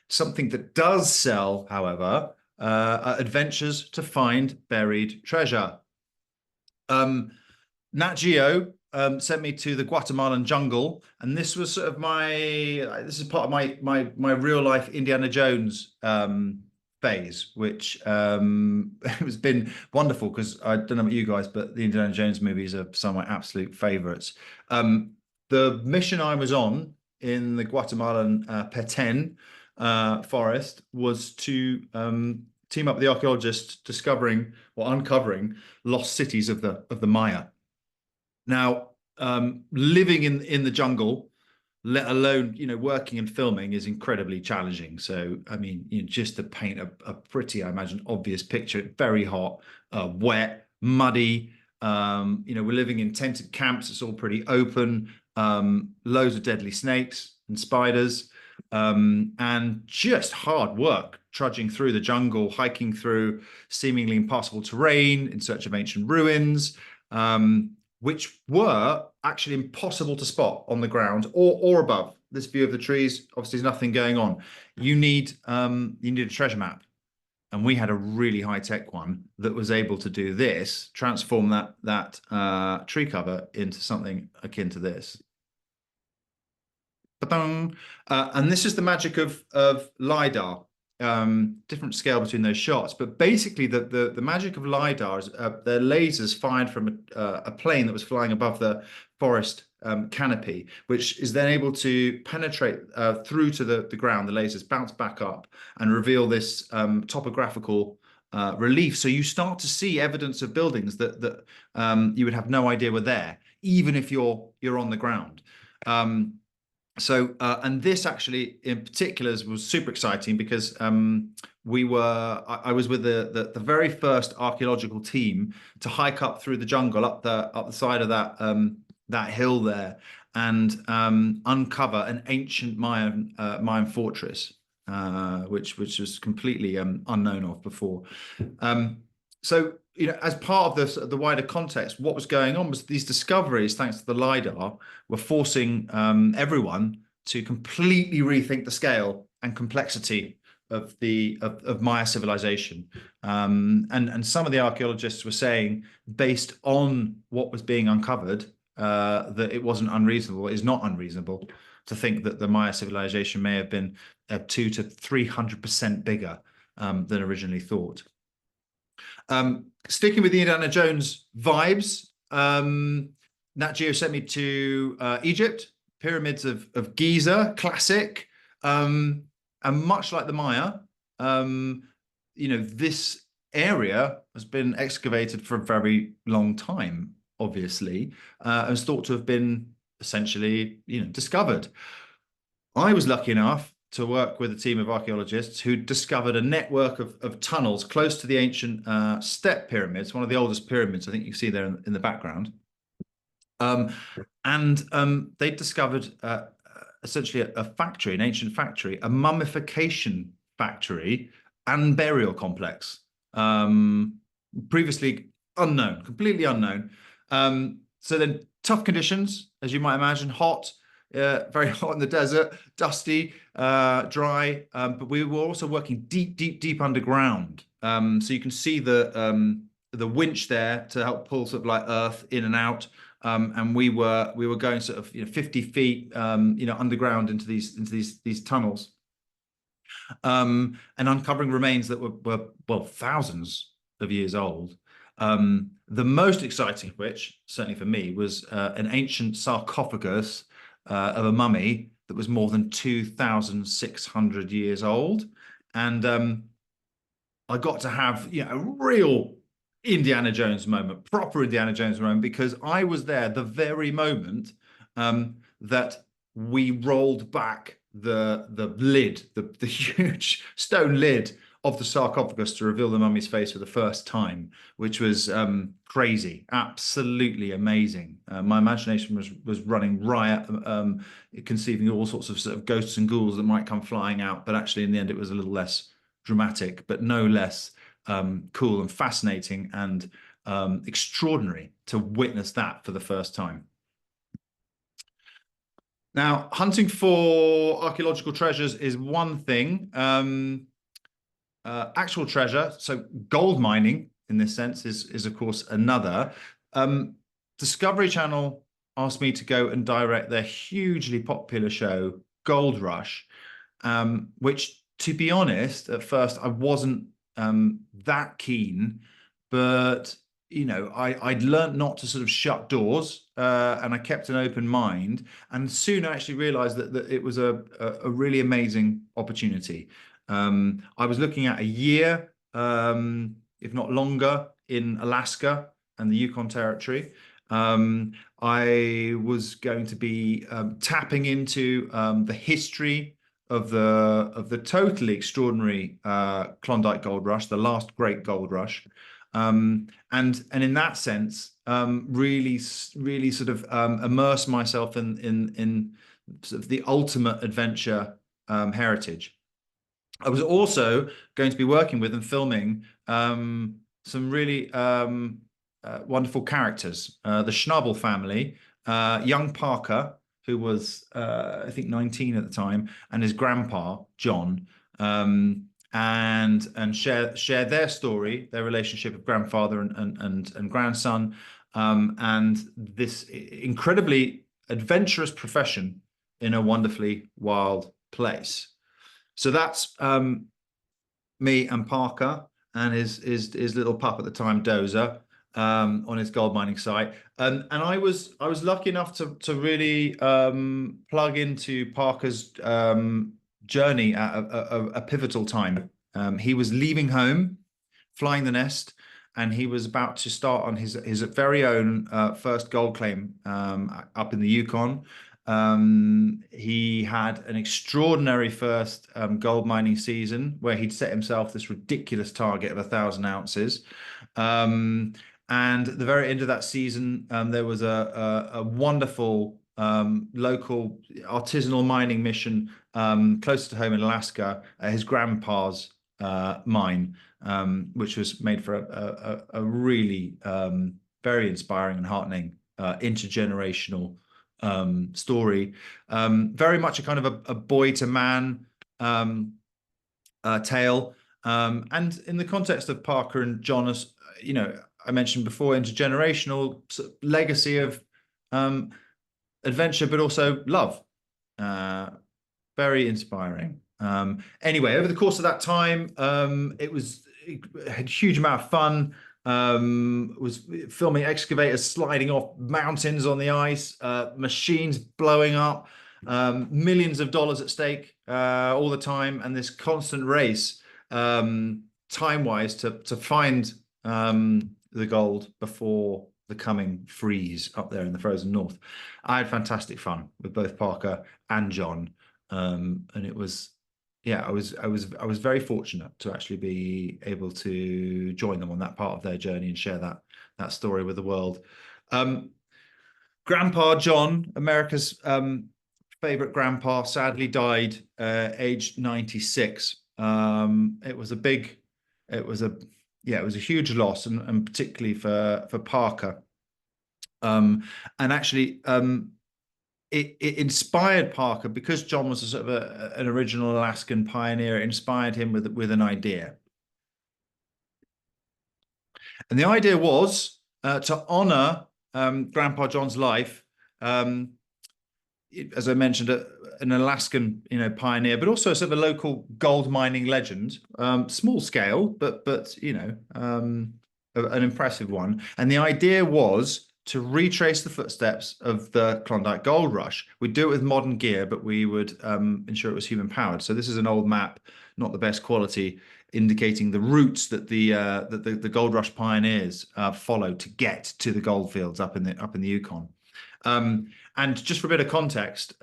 Speaker 2: Something that does sell, however, are adventures to find buried treasure. Nat Geo sent me to the Guatemalan jungle, and this was sort of this is part of my real life Indiana Jones phase, which it's been wonderful because I don't know about you guys, but the Indiana Jones movies are some of my absolute favorites. The mission I was on in the Guatemalan Petén forest was to team up with the archaeologists discovering or uncovering lost cities of the Maya. Now, living in the jungle, let alone working and filming, is incredibly challenging. So I mean, just to paint a pretty, I imagine, obvious picture: very hot, wet, muddy. We're living in tented camps. It's all pretty open. Loads of deadly snakes and spiders, and just hard work trudging through the jungle, hiking through seemingly impassable terrain in search of ancient ruins, which were actually impossible to spot on the ground or above. This view of the trees, obviously, there's nothing going on. You need a treasure map, and we had a really high-tech one that was able to do this, transform that tree cover into something akin to this. And this is the magic of LiDAR. Different scale between those shots, but basically the magic of LiDAR is they're lasers fired from a plane that was flying above the forest canopy, which is then able to penetrate through to the ground. The lasers bounce back up and reveal this topographical relief. So you start to see evidence of buildings that you would have no idea were there, even if you're on the ground. And this actually in particular was super exciting because I was with the very first archaeological team to hike up through the jungle, up the side of that hill there, and uncover an ancient Mayan fortress, which was completely unknown of before. So as part of the wider context, what was going on was these discoveries, thanks to the LiDAR, were forcing everyone to completely rethink the scale and complexity of Maya civilization. And some of the archaeologists were saying, based on what was being uncovered, that it wasn't unreasonable, it is not unreasonable to think that the Maya civilization may have been 200 to 300% bigger than originally thought. Sticking with the Indiana Jones vibes, Nat Geo sent me to Egypt, pyramids of Giza, classic, and much like the Maya, this area has been excavated for a very long time, obviously, and is thought to have been essentially, discovered. I was lucky enough to work with a team of archaeologists who discovered a network of tunnels close to the ancient step pyramids, one of the oldest pyramids I think you see there in the background. They discovered essentially a factory, an ancient factory, a mummification factory and burial complex, previously unknown, completely unknown. So then tough conditions, as you might imagine, hot, very hot in the desert, dusty, dry, but we were also working deep underground. So you can see the winch there to help pull sort of like earth in and out. And we were going sort of 50 feet underground into these tunnels, and uncovering remains that were well thousands of years old. The most exciting of which, certainly for me, was an ancient sarcophagus of a mummy that was more than 2,600 years old, and I got to have a real Indiana Jones moment, proper Indiana Jones moment, because I was there the very moment that we rolled back the lid, the huge stone lid of the sarcophagus to reveal the mummy's face for the first time, which was crazy, absolutely amazing. My imagination was running riot, conceiving all sorts of sort of ghosts and ghouls that might come flying out, but actually in the end it was a little less dramatic, but no less cool and fascinating and extraordinary to witness that for the first time. Now, hunting for archaeological treasures is one thing. Actual treasure, so gold mining in this sense, is of course another. Discovery Channel asked me to go and direct their hugely popular show, Gold Rush, which, to be honest, at first I wasn't that keen, but I'd learned not to sort of shut doors, and I kept an open mind, and soon I actually realized that it was a really amazing opportunity. I was looking at a year, if not longer, in Alaska and the Yukon Territory. I was going to be tapping into the history of the totally extraordinary Klondike Gold Rush, the last great gold rush, and in that sense, really sort of immerse myself in sort of the ultimate adventure heritage. I was also going to be working with and filming some really wonderful characters. The Schnabel family, young Parker, who was, I think, 19 at the time, and his grandpa, John, and share their story, their relationship of grandfather and grandson, and this incredibly adventurous profession in a wonderfully wild place. So that's me and Parker and his little pup at the time, Dozer, on his gold mining site. And I was lucky enough to really plug into Parker's journey at a pivotal time. He was leaving home, flying the nest, and he was about to start on his very own first gold claim up in the Yukon. He had an extraordinary first gold mining season where he'd set himself this ridiculous target of 1,000 ounces. And at the very end of that season, there was a wonderful local artisanal mining mission close to home in Alaska, his grandpa's mine, which was made for a really very inspiring and heartening intergenerational story. Very much a kind of a boy to man tale. And in the context of Parker and John, as you know, I mentioned before, intergenerational sort of legacy of adventure, but also love. Very inspiring. Anyway, over the course of that time, it had a huge amount of fun. Was filming excavators sliding off mountains on the ice, machines blowing up, millions of dollars at stake all the time, and this constant race time-wise to find the gold before the coming freeze up there in the frozen north. I had fantastic fun with both Parker and John, and it was, yeah, I was very fortunate to actually be able to join them on that part of their journey and share that story with the world. Grandpa John, America's favorite grandpa, sadly died aged 96. It was a huge loss, and particularly for Parker. And actually, it inspired Parker, because John was a sort of an original Alaskan pioneer. It inspired him with an idea, and the idea was to honor Grandpa John's life. As I mentioned, an Alaskan, pioneer, but also sort of a local gold mining legend, small scale, but an impressive one. And the idea was to retrace the footsteps of the Klondike Gold Rush. We'd do it with modern gear, but we would ensure it was human powered. So this is an old map, not the best quality, indicating the routes that the Gold Rush pioneers followed to get to the gold fields up in the Yukon. And just for a bit of context,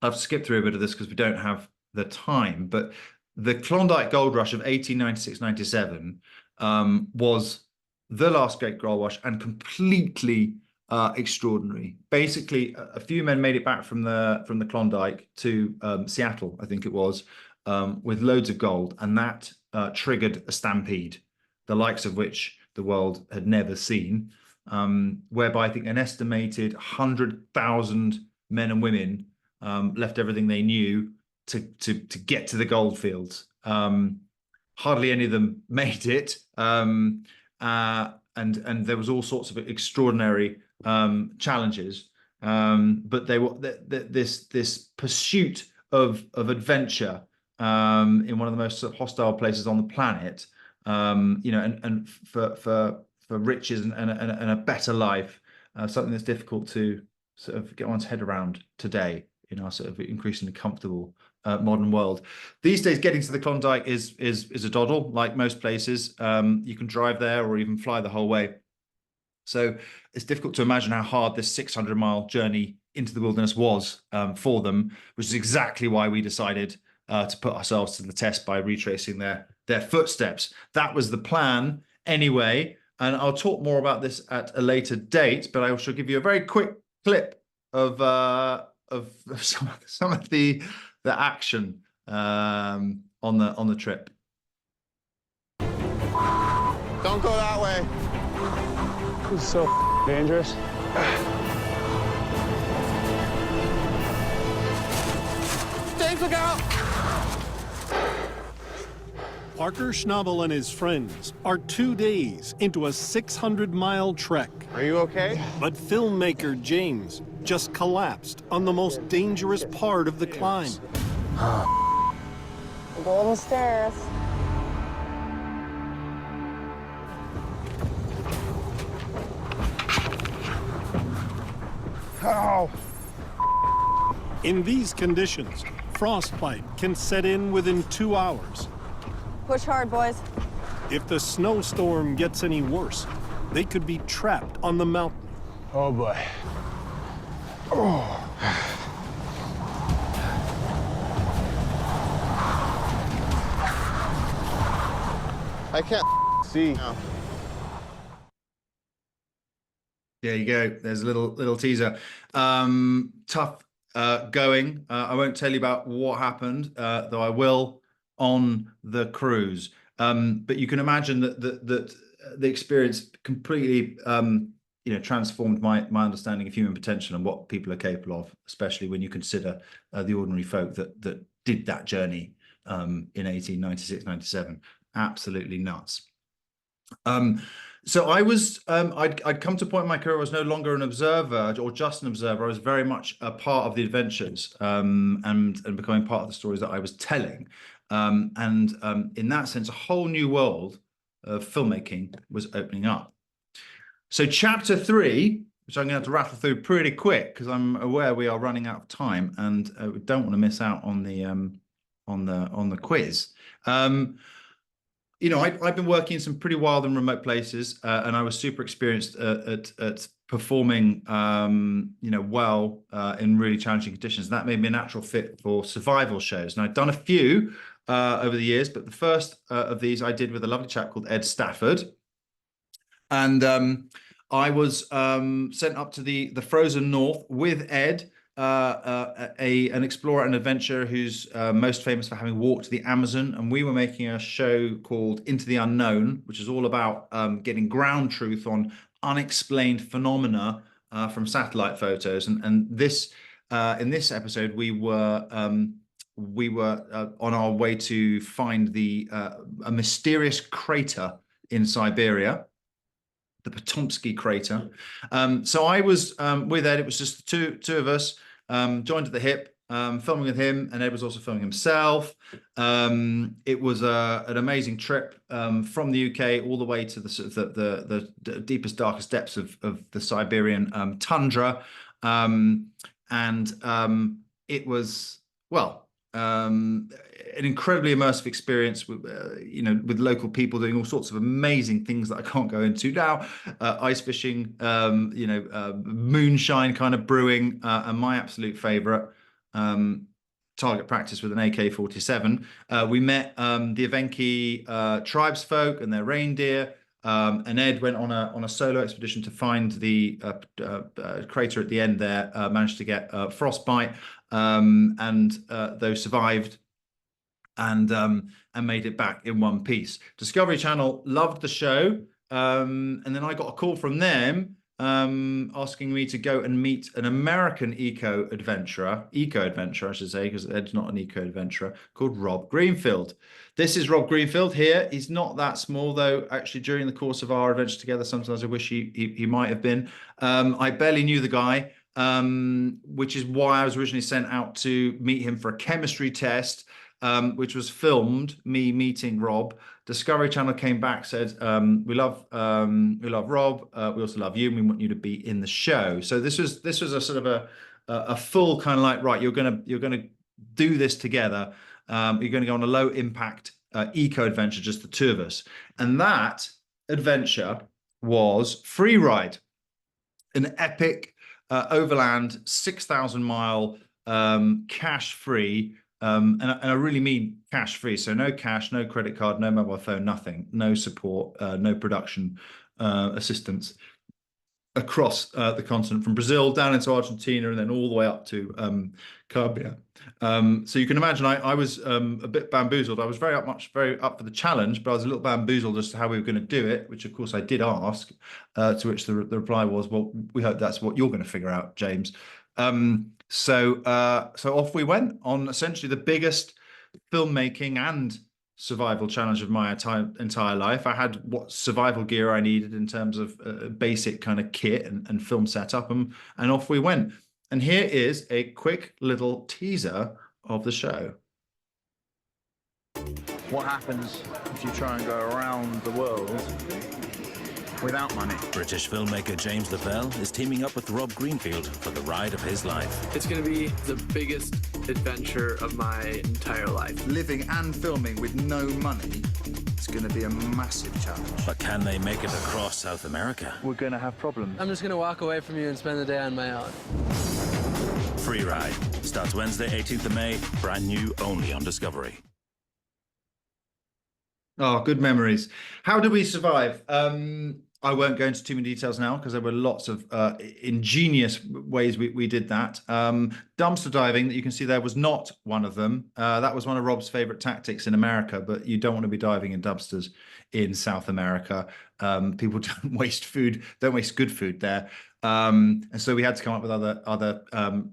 Speaker 2: I've skipped through a bit of this because we don't have the time, but the Klondike Gold Rush of 1896-97 was the last great gold rush, and completely extraordinary. Basically, a few men made it back from the Klondike to Seattle, I think it was, with loads of gold, and that triggered a stampede, the likes of which the world had never seen. Whereby I think an estimated 100,000 men and women left everything they knew to get to the gold fields. Hardly any of them made it, and there was all sorts of extraordinary challenges. But they were this pursuit of adventure in one of the most hostile places on the planet. And for riches and a better life, something that's difficult to sort of get one's head around today in our sort of increasingly comfortable modern world. These days, getting to the Klondike is a doddle, like most places. You can drive there or even fly the whole way. So it's difficult to imagine how hard this 600-mile journey into the wilderness was for them, which is exactly why we decided to put ourselves to the test by retracing their footsteps. That was the plan anyway. And I'll talk more about this at a later date, but I shall give you a very quick clip of some of the action on the trip.
Speaker 6: Don't go that way.
Speaker 3: This is so dangerous.
Speaker 6: James, look out!
Speaker 9: Parker Schnabel and his friends are 2 days into a 600-mile trek.
Speaker 6: Are you okay?
Speaker 9: But filmmaker James just collapsed on the most dangerous part of the climb.
Speaker 10: The golden stairs.
Speaker 6: Ow!
Speaker 9: In these conditions, frostbite can set in within 2 hours.
Speaker 10: Push hard, boys.
Speaker 9: If the snowstorm gets any worse, they could be trapped on the mountain.
Speaker 3: Oh boy. Oh.
Speaker 6: I can't see now.
Speaker 2: There you go. There's a little teaser. Tough going. I won't tell you about what happened, though I will on the cruise. But you can imagine that the experience completely transformed my understanding of human potential and what people are capable of, especially when you consider the ordinary folk that did that journey in 1896, 97. Absolutely nuts. So I was, I'd come to a point in my career where I was no longer an observer or just an observer. I was very much a part of the adventures and becoming part of the stories that I was telling. In that sense, a whole new world of filmmaking was opening up. So chapter 3, which I'm going to have to rattle through pretty quick because I'm aware we are running out of time and we don't want to miss out on the quiz. You know, I've been working in some pretty wild and remote places, and I was super experienced at performing, you know, well in really challenging conditions. That made me a natural fit for survival shows. And I've done a few over the years, but the first of these I did with a lovely chap called Ed Stafford. And I was sent up to the frozen north with Ed, an explorer and adventurer who's most famous for having walked the Amazon. And we were making a show called Into the Unknown, which is all about getting ground truth on unexplained phenomena from satellite photos. And this in this episode, we were on our way to find a mysterious crater in Siberia, the Potomsky crater. So I was with Ed. It was just the two of us, joined at the hip, filming with him, and Ed was also filming himself. It was an amazing trip from the UK all the way to the deepest, darkest depths of the Siberian tundra, it was, well, an incredibly immersive experience with, you know, with local people doing all sorts of amazing things that I can't go into now. Ice fishing, you know, moonshine kind of brewing, and my absolute favorite, target practice with an AK-47. We met the Evenki tribesfolk and their reindeer. And Ed went on a solo expedition to find the crater at the end there, managed to get frostbite, and those survived and made it back in one piece. Discovery Channel loved the show, and then I got a call from them asking me to go and meet an American eco-adventurer, I should say, because Ed's not an eco-adventurer, called Rob Greenfield. This is Rob Greenfield here. He's not that small, though. Actually, during the course of our adventure together, sometimes I wish he might have been. I barely knew the guy, which is why I was originally sent out to meet him for a chemistry test, which was filmed, me meeting Rob. Discovery Channel came back, said, we love Rob, we also love you, and we want you to be in the show. So this was a sort of a full kind of like, right, you're gonna do this together. You're going to go on a low impact eco adventure, just the two of us. And that adventure was Free Ride, an epic overland 6,000 mile cash free. And I really mean cash free. So no cash, no credit card, no mobile phone, nothing, no support, no production assistance across the continent, from Brazil down into Argentina and then all the way up to Colombia. So you can imagine I was a bit bamboozled. I was very up for the challenge, but I was a little bamboozled as to how we were going to do it, which of course I did ask, to which the reply was, well, we hope that's what you're going to figure out, James. So off we went on essentially the biggest filmmaking and survival challenge of my entire life. I had what survival gear I needed in terms of basic kind of kit and film setup, and off we went. And here is a quick little teaser of the show.
Speaker 11: What happens if you try and go around the world without money?
Speaker 12: British filmmaker James Levelle is teaming up with Rob Greenfield for the ride of his life.
Speaker 13: It's going to be the biggest adventure of my entire life.
Speaker 6: Living and filming with no money, it's going to be a massive challenge.
Speaker 12: But can they make it across South America?
Speaker 11: We're going to have problems.
Speaker 13: I'm just going to walk away from you and spend the day on my own.
Speaker 12: Free Ride starts Wednesday, 18th of May, brand new only on Discovery.
Speaker 2: Oh, good memories. How did we survive? I won't go into too many details now because there were lots of ingenious ways we did that. Dumpster diving that you can see there was not one of them. That was one of Rob's favorite tactics in America, but you don't want to be diving in dumpsters in South America. People don't waste food, don't waste good food there. And so we had to come up with other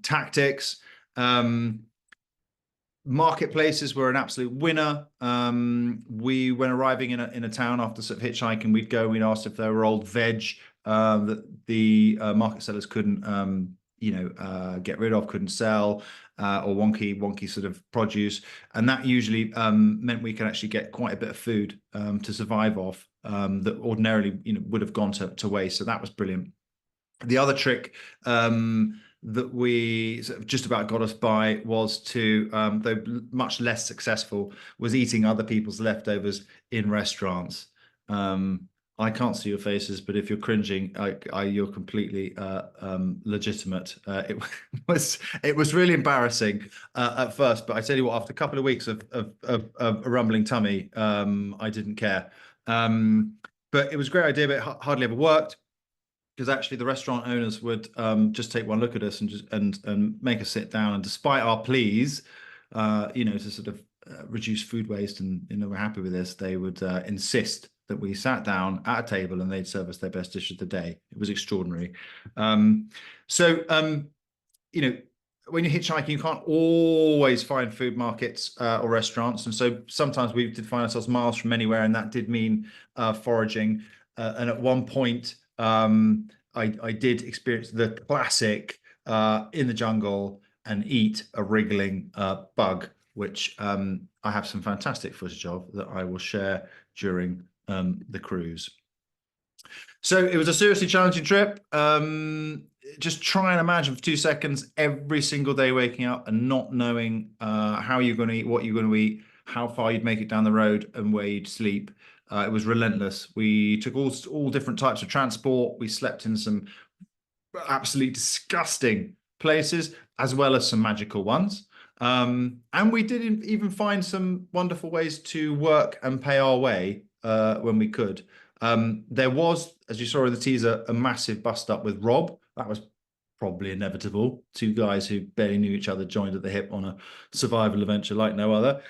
Speaker 2: tactics. Marketplaces were an absolute winner. When arriving in a town after sort of hitchhiking, we'd ask if there were old veg that the market sellers couldn't get rid of, couldn't sell, or wonky sort of produce, and that usually meant we could actually get quite a bit of food to survive off that ordinarily would have gone to waste. So that was brilliant. The other trick that we sort of just about got us by was to, though much less successful, was eating other people's leftovers in restaurants. I can't see your faces, but if you're cringing, you're completely legitimate. It was really embarrassing at first, but I tell you what, after a couple of weeks of a rumbling tummy, I didn't care. But it was a great idea, but it hardly ever worked, because actually the restaurant owners would just take one look at us and make us sit down, and despite our pleas, to sort of reduce food waste and we're happy with this, they would insist that we sat down at a table and they'd serve us their best dish of the day. It was extraordinary. When you're hitchhiking, you can't always find food markets or restaurants, and so sometimes we did find ourselves miles from anywhere, and that did mean foraging. And at one point, I did experience the classic in the jungle and eat a wriggling bug, which I have some fantastic footage of that I will share during the cruise. So it was a seriously challenging trip. Just try and imagine for 2 seconds every single day waking up and not knowing how you're going to eat, what you're going to eat, how far you'd make it down the road, and where you'd sleep. It was relentless. We took all different types of transport. We slept in some absolutely disgusting places, as well as some magical ones. And we did even find some wonderful ways to work and pay our way when we could. There was, as you saw in the teaser, a massive bust up with Rob. That was probably inevitable. Two guys who barely knew each other joined at the hip on a survival adventure like no other.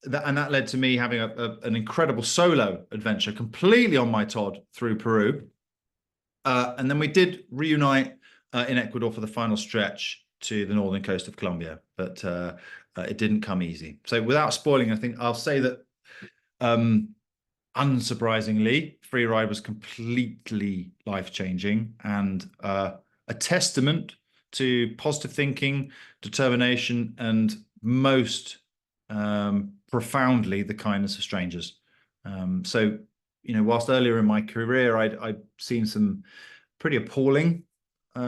Speaker 2: That led to me having an incredible solo adventure completely on my Todd through Peru. And then we did reunite in Ecuador for the final stretch to the northern coast of Colombia, but it didn't come easy. So without spoiling, I think I'll say that unsurprisingly, free ride was completely life-changing and a testament to positive thinking, determination, and most profoundly the kindness of strangers. Whilst earlier in my career I'd seen some pretty appalling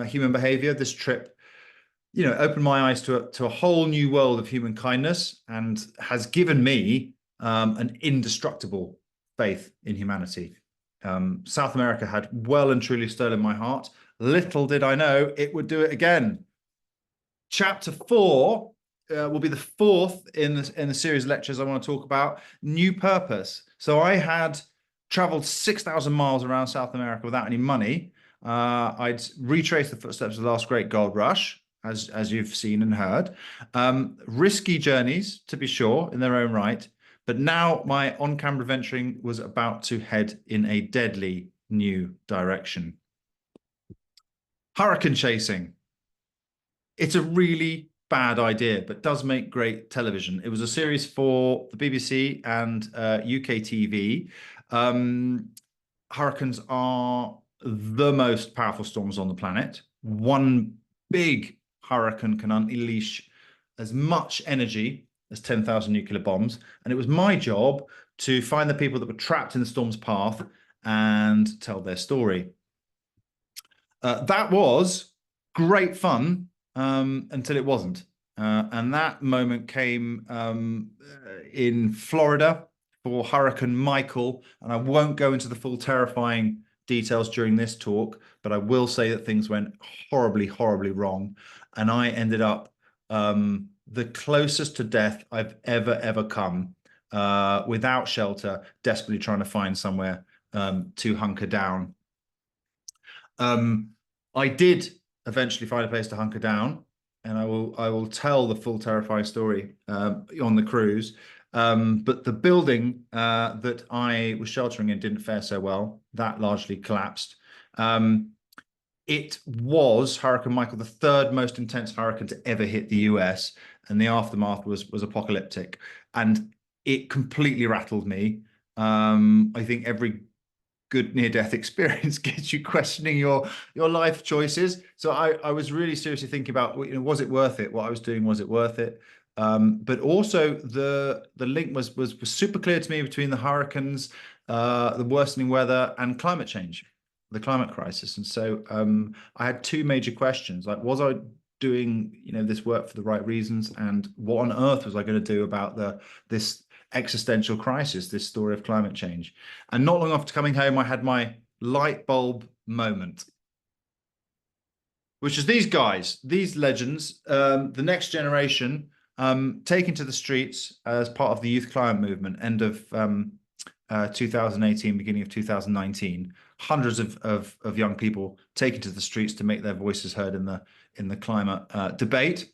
Speaker 2: human behavior, this trip opened my eyes to a whole new world of human kindness and has given me an indestructible faith in humanity. South America had well and truly stolen my heart. Little did I know it would do it again. Chapter 4 will be the fourth in the series of lectures I want to talk about, New Purpose. So I had traveled 6,000 miles around South America without any money. I'd retraced the footsteps of the last great gold rush, as you've seen and heard. Risky journeys, to be sure, in their own right. But now my on-camera venturing was about to head in a deadly new direction. Hurricane chasing. It's a really bad idea, but does make great television. It was a series for the BBC and UK TV. Hurricanes are the most powerful storms on the planet. One big hurricane can unleash as much energy as 10,000 nuclear bombs. And it was my job to find the people that were trapped in the storm's path and tell their story. That was great fun until it wasn't. And that moment came in Florida for Hurricane Michael. And I won't go into the full terrifying details during this talk, but I will say that things went horribly, horribly wrong. And I ended up the closest to death I've ever come, without shelter, desperately trying to find somewhere to hunker down. I did eventually find a place to hunker down, and I will tell the full terrifying story on the cruise. But the building that I was sheltering in didn't fare so well. That largely collapsed. it was Hurricane Michael, the third most intense hurricane to ever hit the US, and the aftermath was apocalyptic, and it completely rattled me. I think every good near-death experience gets you questioning your life choices. So I was really seriously thinking about, was it worth it? What I was doing, was it worth it? But also the link was super clear to me between the hurricanes, the worsening weather, and climate change, the climate crisis. And so I had two major questions, like, was I doing this work for the right reasons, and what on earth was I going to do about this existential crisis, this story of climate change? And not long after coming home, I had my light bulb moment, which is these guys, these legends, the next generation, taken to the streets as part of the youth climate movement, end of 2018, beginning of 2019. Hundreds of young people taken to the streets to make their voices heard in the climate debate.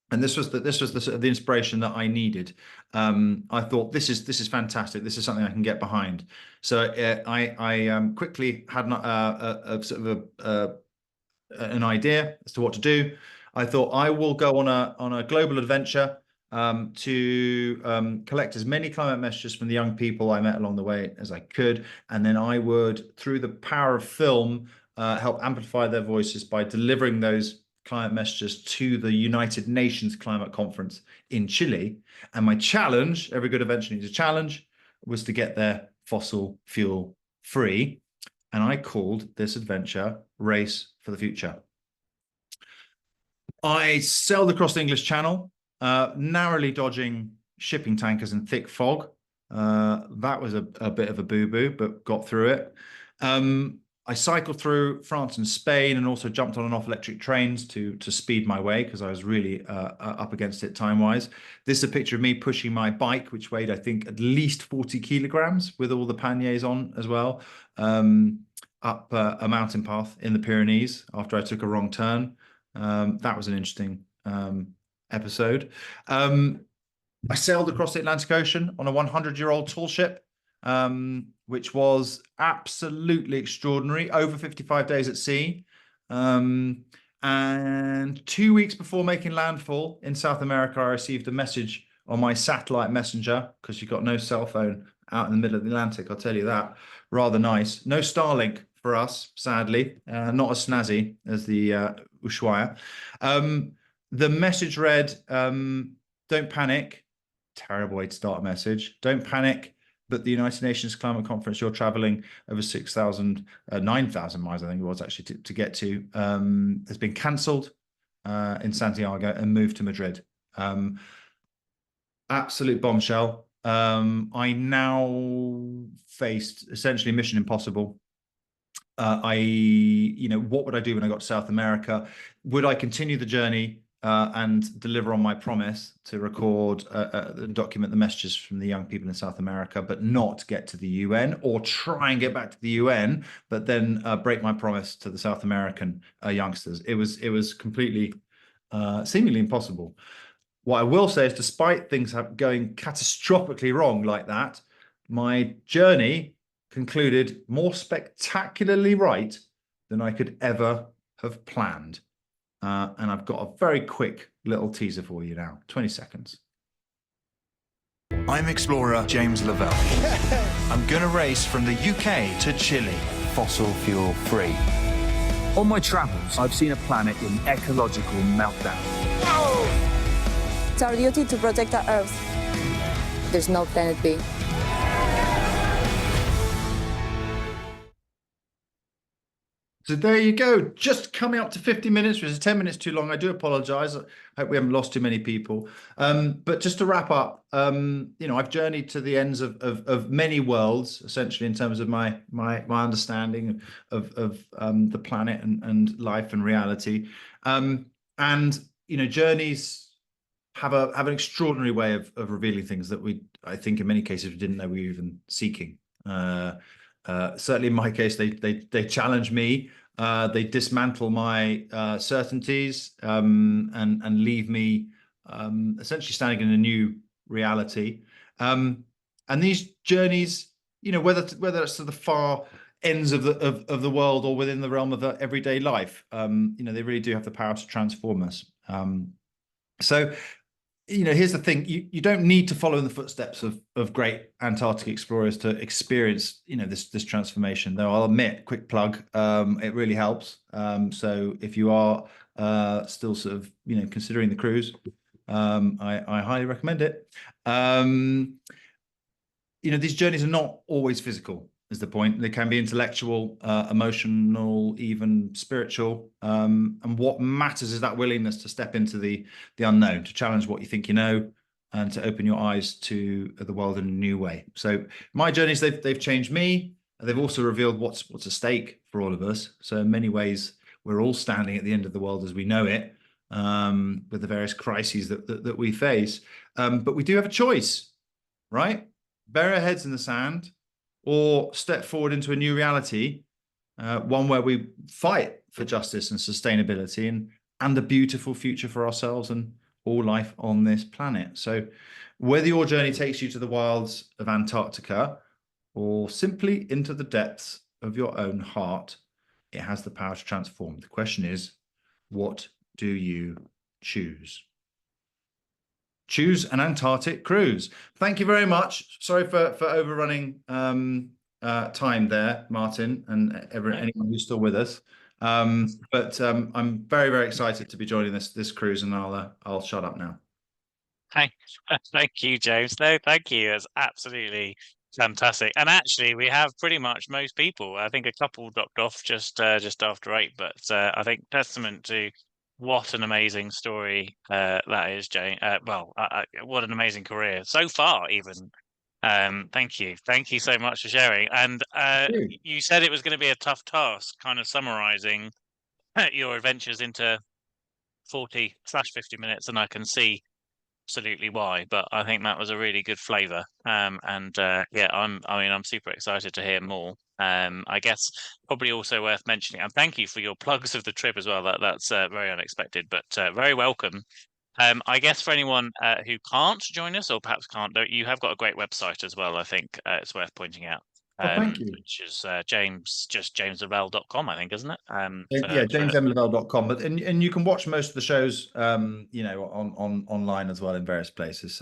Speaker 2: And this was the inspiration that I needed. I thought, this is fantastic. This is something I can get behind. So I quickly had an idea as to what to do. I thought I will go on a global adventure to collect as many climate messages from the young people I met along the way as I could, and then I would, through the power of film, help amplify their voices by delivering those climate messages to the United Nations Climate Conference in Chile. And my challenge, every good adventure needs a challenge, was to get there fossil fuel free. And I called this adventure Race for the Future. I sailed across the English Channel, narrowly dodging shipping tankers and thick fog. That was a bit of a boo-boo, but got through it. I cycled through France and Spain, and also jumped on and off electric trains to speed my way, because I was really up against it time-wise. This is a picture of me pushing my bike, which weighed, I think, at least 40 kilograms with all the panniers on as well, up a mountain path in the Pyrenees after I took a wrong turn. That was an interesting episode. I sailed across the Atlantic Ocean on a 100-year-old tall ship, which was absolutely extraordinary, over 55 days at sea. And 2 weeks before making landfall in South America, I received a message on my satellite messenger, because you've got no cell phone out in the middle of the Atlantic, I'll tell you that. Rather nice. No Starlink for us, sadly. Not as snazzy as the Ushuaia. The message read, don't panic. Terrible way to start a message. Don't panic. But the United Nations Climate Conference you're traveling over 9,000 miles, I think it was actually, to get to, has been cancelled in Santiago and moved to Madrid. Absolute bombshell. I now faced essentially mission impossible. What would I do when I got to South America? Would I continue the journey and deliver on my promise to record and document the messages from the young people in South America, but not get to the UN, or try and get back to the UN, but then break my promise to the South American youngsters? It was completely, seemingly impossible. What I will say is, despite things going catastrophically wrong like that, my journey concluded more spectacularly right than I could ever have planned. And I've got a very quick little teaser for you now, 20 seconds. I'm explorer James Levelle. I'm going to race from the UK to Chile, fossil fuel free.
Speaker 14: On my travels, I've seen a planet in ecological meltdown.
Speaker 10: It's our duty to protect our Earth. There's no planet B.
Speaker 2: So there you go, just coming up to 50 minutes, which is 10 minutes too long. I do apologize. I hope we haven't lost too many people. But just to wrap up, I've journeyed to the ends of many worlds, essentially, in terms of my understanding of the planet and life and reality. Journeys have an extraordinary way of revealing things that I think in many cases we didn't know we were even seeking. Certainly in my case, they challenge me. They dismantle my certainties and leave me essentially standing in a new reality. And these journeys, whether it's to the far ends of the world or within the realm of everyday life. They really do have the power to transform us. So, here's the thing: you don't need to follow in the footsteps of great Antarctic explorers to experience, this transformation. Though I'll admit, quick plug, it really helps. So if you are still sort of, considering the cruise, I highly recommend it. These journeys are not always physical, is the point. They can be intellectual, emotional, even spiritual. And what matters is that willingness to step into the unknown, to challenge what you think you know, and to open your eyes to the world in a new way. So my journeys, they've changed me. They've also revealed what's at stake for all of us. So in many ways, we're all standing at the end of the world as we know it, with the various crises that we face. But we do have a choice, right? Bury our heads in the sand, or step forward into a new reality, one where we fight for justice and sustainability and a beautiful future for ourselves and all life on this planet. So whether your journey takes you to the wilds of Antarctica or simply into the depths of your own heart, it has the power to transform. The question is, what do you choose? Choose an Antarctic cruise. Thank you very much. Sorry for overrunning time there, Martin, and anyone who's still with us. But I'm very, very excited to be joining this cruise, and I'll shut up now.
Speaker 1: Thank you, James. No, thank you. It's absolutely fantastic. And actually, we have pretty much most people. I think a couple dropped off just after 8, but I think testament to what an amazing story that is, James. What an amazing career so far, even. Thank you so much for sharing. And you said it was going to be a tough task, kind of summarizing your adventures into 40/50 minutes, and I can see absolutely why. But I think that was a really good flavor. I'm super excited to hear more. I guess probably also worth mentioning, and thank you for your plugs of the trip as well. That's very unexpected, but very welcome. I guess for anyone who can't join us, or perhaps can't, you have got a great website as well. I think it's worth pointing out.
Speaker 2: Thank you.
Speaker 1: Which is jameslevelle.com, I think, isn't it?
Speaker 2: JamesLevelle.com. But and you can watch most of the shows, on online as well in various places.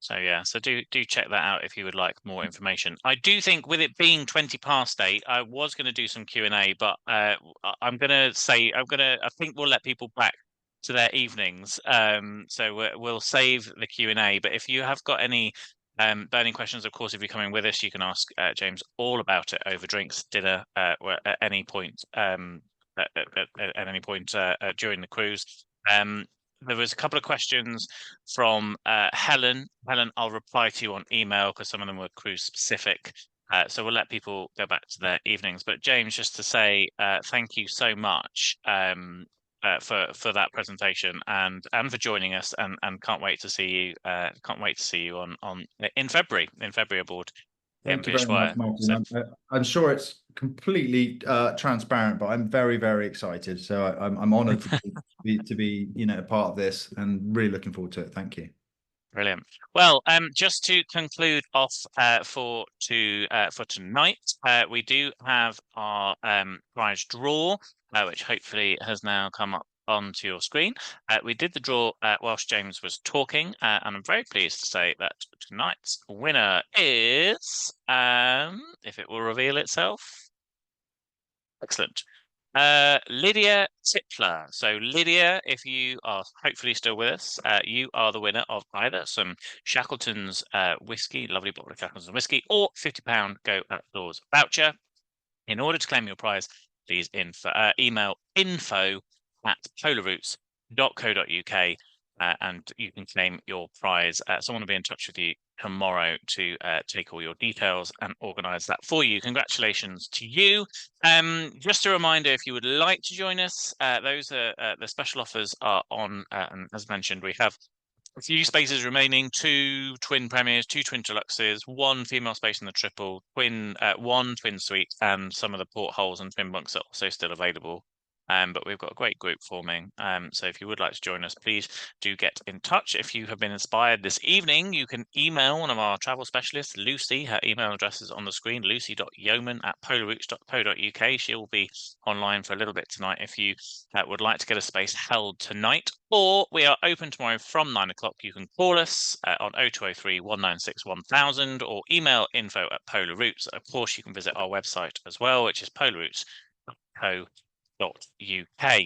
Speaker 2: So
Speaker 1: do check that out if you would like more information. I do think, with it being 8:20, I was going to do some Q&A, but I think we'll let people back to their evenings. So we'll save the Q&A. But if you have got any burning questions, of course, if you're coming with us, you can ask James all about it over drinks, dinner, at any point. At any point during the cruise. There was a couple of questions from Helen. Helen, I'll reply to you on email because some of them were cruise specific. So we'll let people go back to their evenings. But James, just to say thank you so much for that presentation and for joining us, and can't wait to see you. Can't wait to see you in February aboard.
Speaker 2: Thank you very much, Martin. I'm sure it's completely transparent, but I'm very, very excited. So I'm honoured to be a part of this, and really looking forward to it. Thank you.
Speaker 1: Brilliant. Well, just to conclude off for tonight, we do have our prize draw, which hopefully has now come up onto your screen. We did the draw whilst James was talking, and I'm very pleased to say that tonight's winner is, if it will reveal itself, excellent. Lydia Tipler. So Lydia, if you are hopefully still with us, you are the winner of either some Shackleton's whiskey, lovely bottle of Shackleton's whiskey, or £50 Go Outdoors voucher. In order to claim your prize, please email info@polarroutes.co.uk, and you can claim your prize. Someone will be in touch with you tomorrow to take all your details and organise that for you. Congratulations to you. Just a reminder, if you would like to join us, those are the special offers are on, and as mentioned, we have a few spaces remaining: 2 twin premiers, 2 twin deluxes, 1 female space in the triple, 1 twin suite, and some of the portholes and twin bunks are also still available but we've got a great group forming. So if you would like to join us, please do get in touch. If you have been inspired this evening, you can email one of our travel specialists, Lucy. Her email address is on the screen, lucy.yeoman@polarroutes.co.uk. She will be online for a little bit tonight if you would like to get a space held tonight. Or we are open tomorrow from 9 o'clock. You can call us on 0203 196 1000 or email info@polarroutes. Of course, you can visit our website as well, which is polarroutes.co.uk.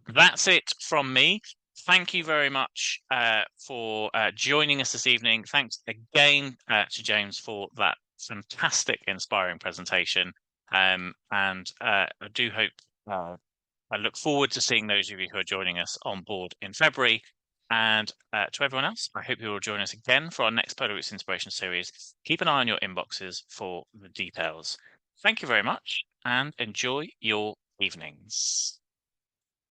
Speaker 1: That's it from me. Thank you very much for joining us this evening. Thanks again to James for that fantastic, inspiring presentation. And I do hope, I look forward to seeing those of you who are joining us on board in February. And to everyone else, I hope you will join us again for our next Polar Routes Inspiration series. Keep an eye on your inboxes for the details. Thank you very much and enjoy your evenings.